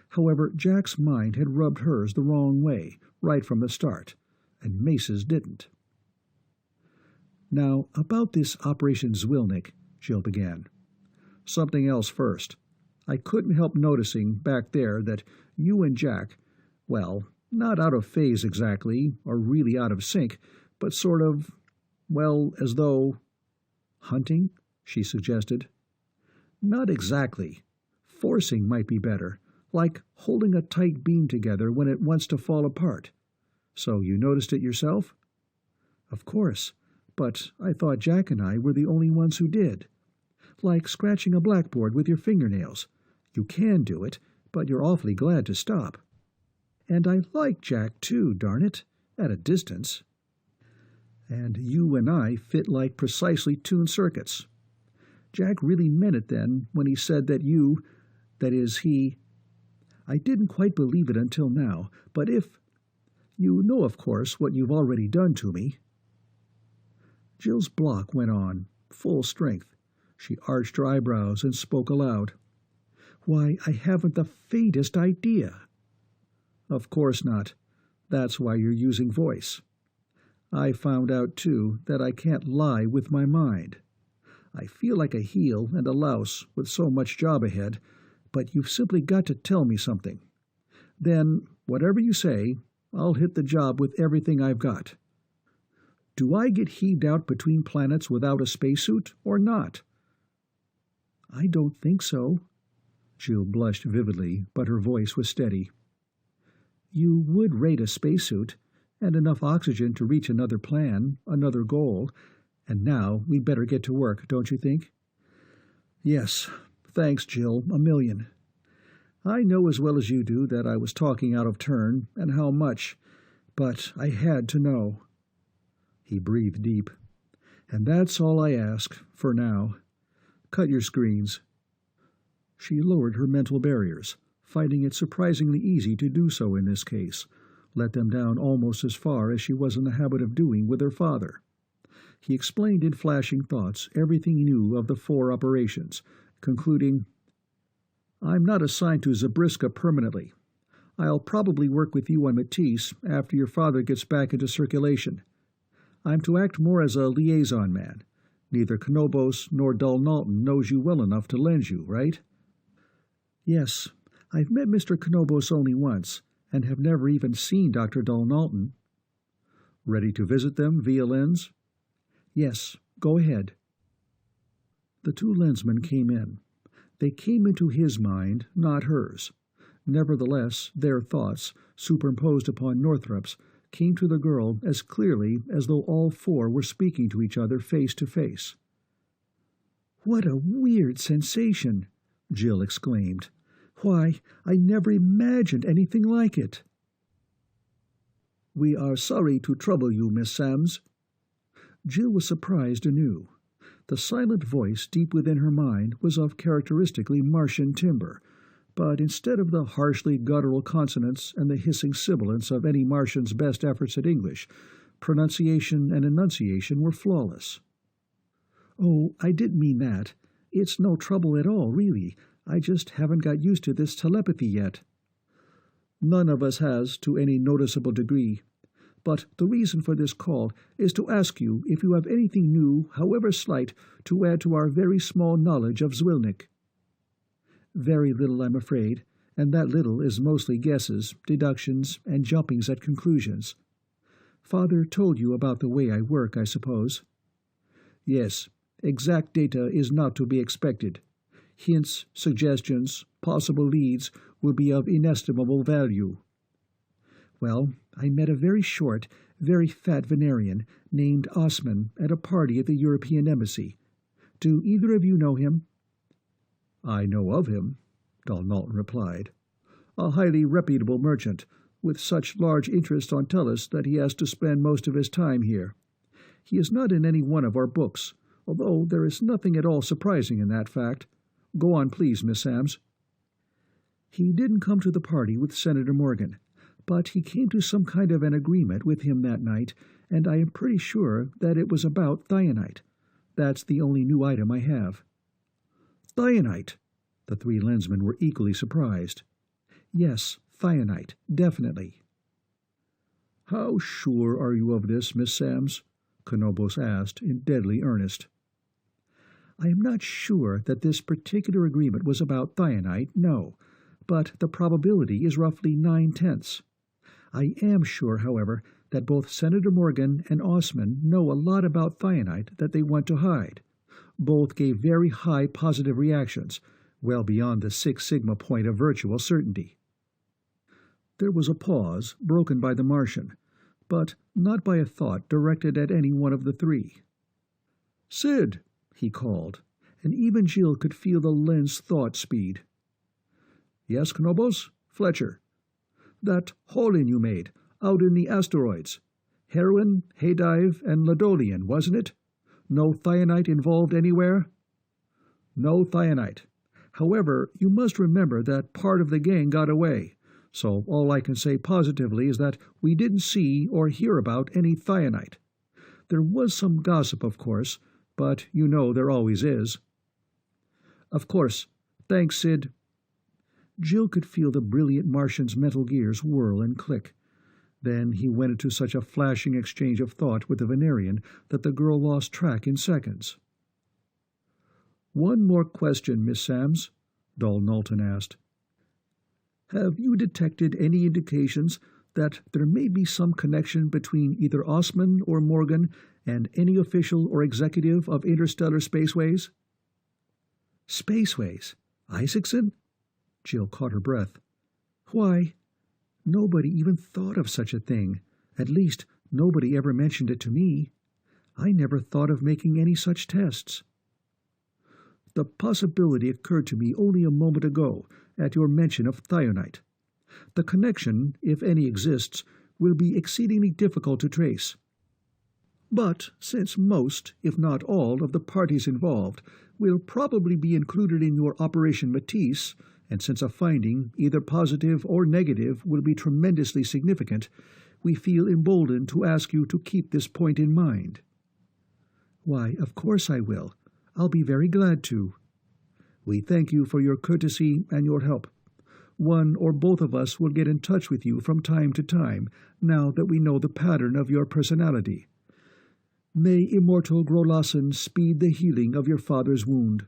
However, Jack's mind had rubbed hers the wrong way, right from the start, and Mace's didn't. "Now, about this Operation Zwilnik," Jill began. "Something else first. I couldn't help noticing, back there, that you and Jack, well, not out of phase exactly, or really out of sync, but sort of, well, as though—" "Hunting?" she suggested. "Not exactly. Forcing might be better, like holding a tight beam together when it wants to fall apart. So you noticed it yourself?" "Of course, but I thought Jack and I were the only ones who did. Like scratching a blackboard with your fingernails. You can do it, but you're awfully glad to stop. And I like Jack, too, darn it, at a distance. And you and I fit like precisely tuned circuits. Jack really meant it then when he said that you, that is, he— I didn't quite believe it until now, but if— You know, of course, what you've already done to me." Jill's block went on, full strength. She arched her eyebrows and spoke aloud. "Why, I haven't the faintest idea." "Of course not. That's why you're using voice. I found out, too, that I can't lie with my mind. I feel like a heel and a louse with so much job ahead, but you've simply got to tell me something. Then, whatever you say, I'll hit the job with everything I've got. Do I get heaved out between planets without a spacesuit, or not?" "I don't think so." Jill blushed vividly, but her voice was steady. "You would rate a spacesuit, and enough oxygen to reach another plan, another goal, and now we'd better get to work, don't you think?" "Yes. Thanks, Jill, a million. I know as well as you do that I was talking out of turn, and how much, but I had to know." He breathed deep. "And that's all I ask, for now. Cut your screens." She lowered her mental barriers, finding it surprisingly easy to do so in this case, let them down almost as far as she was in the habit of doing with her father. He explained in flashing thoughts everything he knew of the 4 operations, concluding, "I'm not assigned to Zabrisca permanently. I'll probably work with you on Matisse after your father gets back into circulation. I'm to act more as a liaison man. Neither Knobos nor Dalnalton knows you well enough to lend you, right?" "Yes. I've met Mr. Knobos only once, and have never even seen Dr. Dalnalton." "Ready to visit them via lens?" "Yes. Go ahead." The 2 lensmen came in. They came into his mind, not hers. Nevertheless, their thoughts, superimposed upon Northrup's, came to the girl as clearly as though all 4 were speaking to each other face to face. "What a weird sensation!" Jill exclaimed. "Why, I never imagined anything like it." "We are sorry to trouble you, Miss Samms." Jill was surprised anew. The silent voice deep within her mind was of characteristically Martian timbre, but instead of the harshly guttural consonants and the hissing sibilants of any Martian's best efforts at English, pronunciation and enunciation were flawless. "Oh, I didn't mean that. It's no trouble at all, really. I just haven't got used to this telepathy yet." "None of us has, to any noticeable degree. But the reason for this call is to ask you if you have anything new, however slight, to add to our very small knowledge of Zwilnik." "Very little, I'm afraid, and that little is mostly guesses, deductions, and jumpings at conclusions. Father told you about the way I work, I suppose?" "Yes. Exact data is not to be expected. Hints, suggestions, possible leads will be of inestimable value." "Well, I met a very short, very fat Venerian named Osman at a party at the European Embassy. Do either of you know him?" "I know of him," Dalnalton replied. "A highly reputable merchant, with such large interest on Tellus that he has to spend most of his time here. He is not in any one of our books, although there is nothing at all surprising in that fact. Go on, please, Miss Samms." "He didn't come to the party with Senator Morgan, but he came to some kind of an agreement with him that night, and I am pretty sure that it was about thionite. That's the only new item I have." "Thionite?" The 3 lensmen were equally surprised. "Yes, thionite, definitely." "How sure are you of this, Miss Samms?" Knobos asked, in deadly earnest. "I am not sure that this particular agreement was about thionite, no, but the probability is roughly 9/10. I am sure, however, that both Senator Morgan and Osman know a lot about thionite that they want to hide. Both gave very high positive reactions, well beyond the 6 sigma point of virtual certainty." There was a pause, broken by the Martian, but not by a thought directed at any one of the 3. "Sid!" he called, and even Jill could feel the lens thought speed. "Yes, Knobos? Fletcher. That haul-in you made, out in the asteroids. Heroin, Haydive, and Ladolian, wasn't it? No thionite involved anywhere?" "No thionite. However, you must remember that part of the gang got away, so all I can say positively is that we didn't see or hear about any thionite. There was some gossip, of course, but you know there always is." "Of course. Thanks, Sid." Jill could feel the brilliant Martian's mental gears whirl and click. Then he went into such a flashing exchange of thought with the Venerian that the girl lost track in seconds. "One more question, Miss Samms," Dalnalton asked. "Have you detected any indications that there may be some connection between either Osman or Morgan and any official or executive of Interstellar Spaceways?" "Spaceways? Isaacson?" Jill caught her breath. "Why, nobody even thought of such a thing. At least, nobody ever mentioned it to me. I never thought of making any such tests." "The possibility occurred to me only a moment ago, at your mention of thionite. The connection, if any exists, will be exceedingly difficult to trace. But since most, if not all, of the parties involved will probably be included in your Operation Matisse, and since a finding, either positive or negative, will be tremendously significant, we feel emboldened to ask you to keep this point in mind." Why, of course I will. I'll be very glad to. We thank you for your courtesy and your help. One or both of us will get in touch with you from time to time, now that we know the pattern of your personality. May immortal Grolassen speed the healing of your father's wound.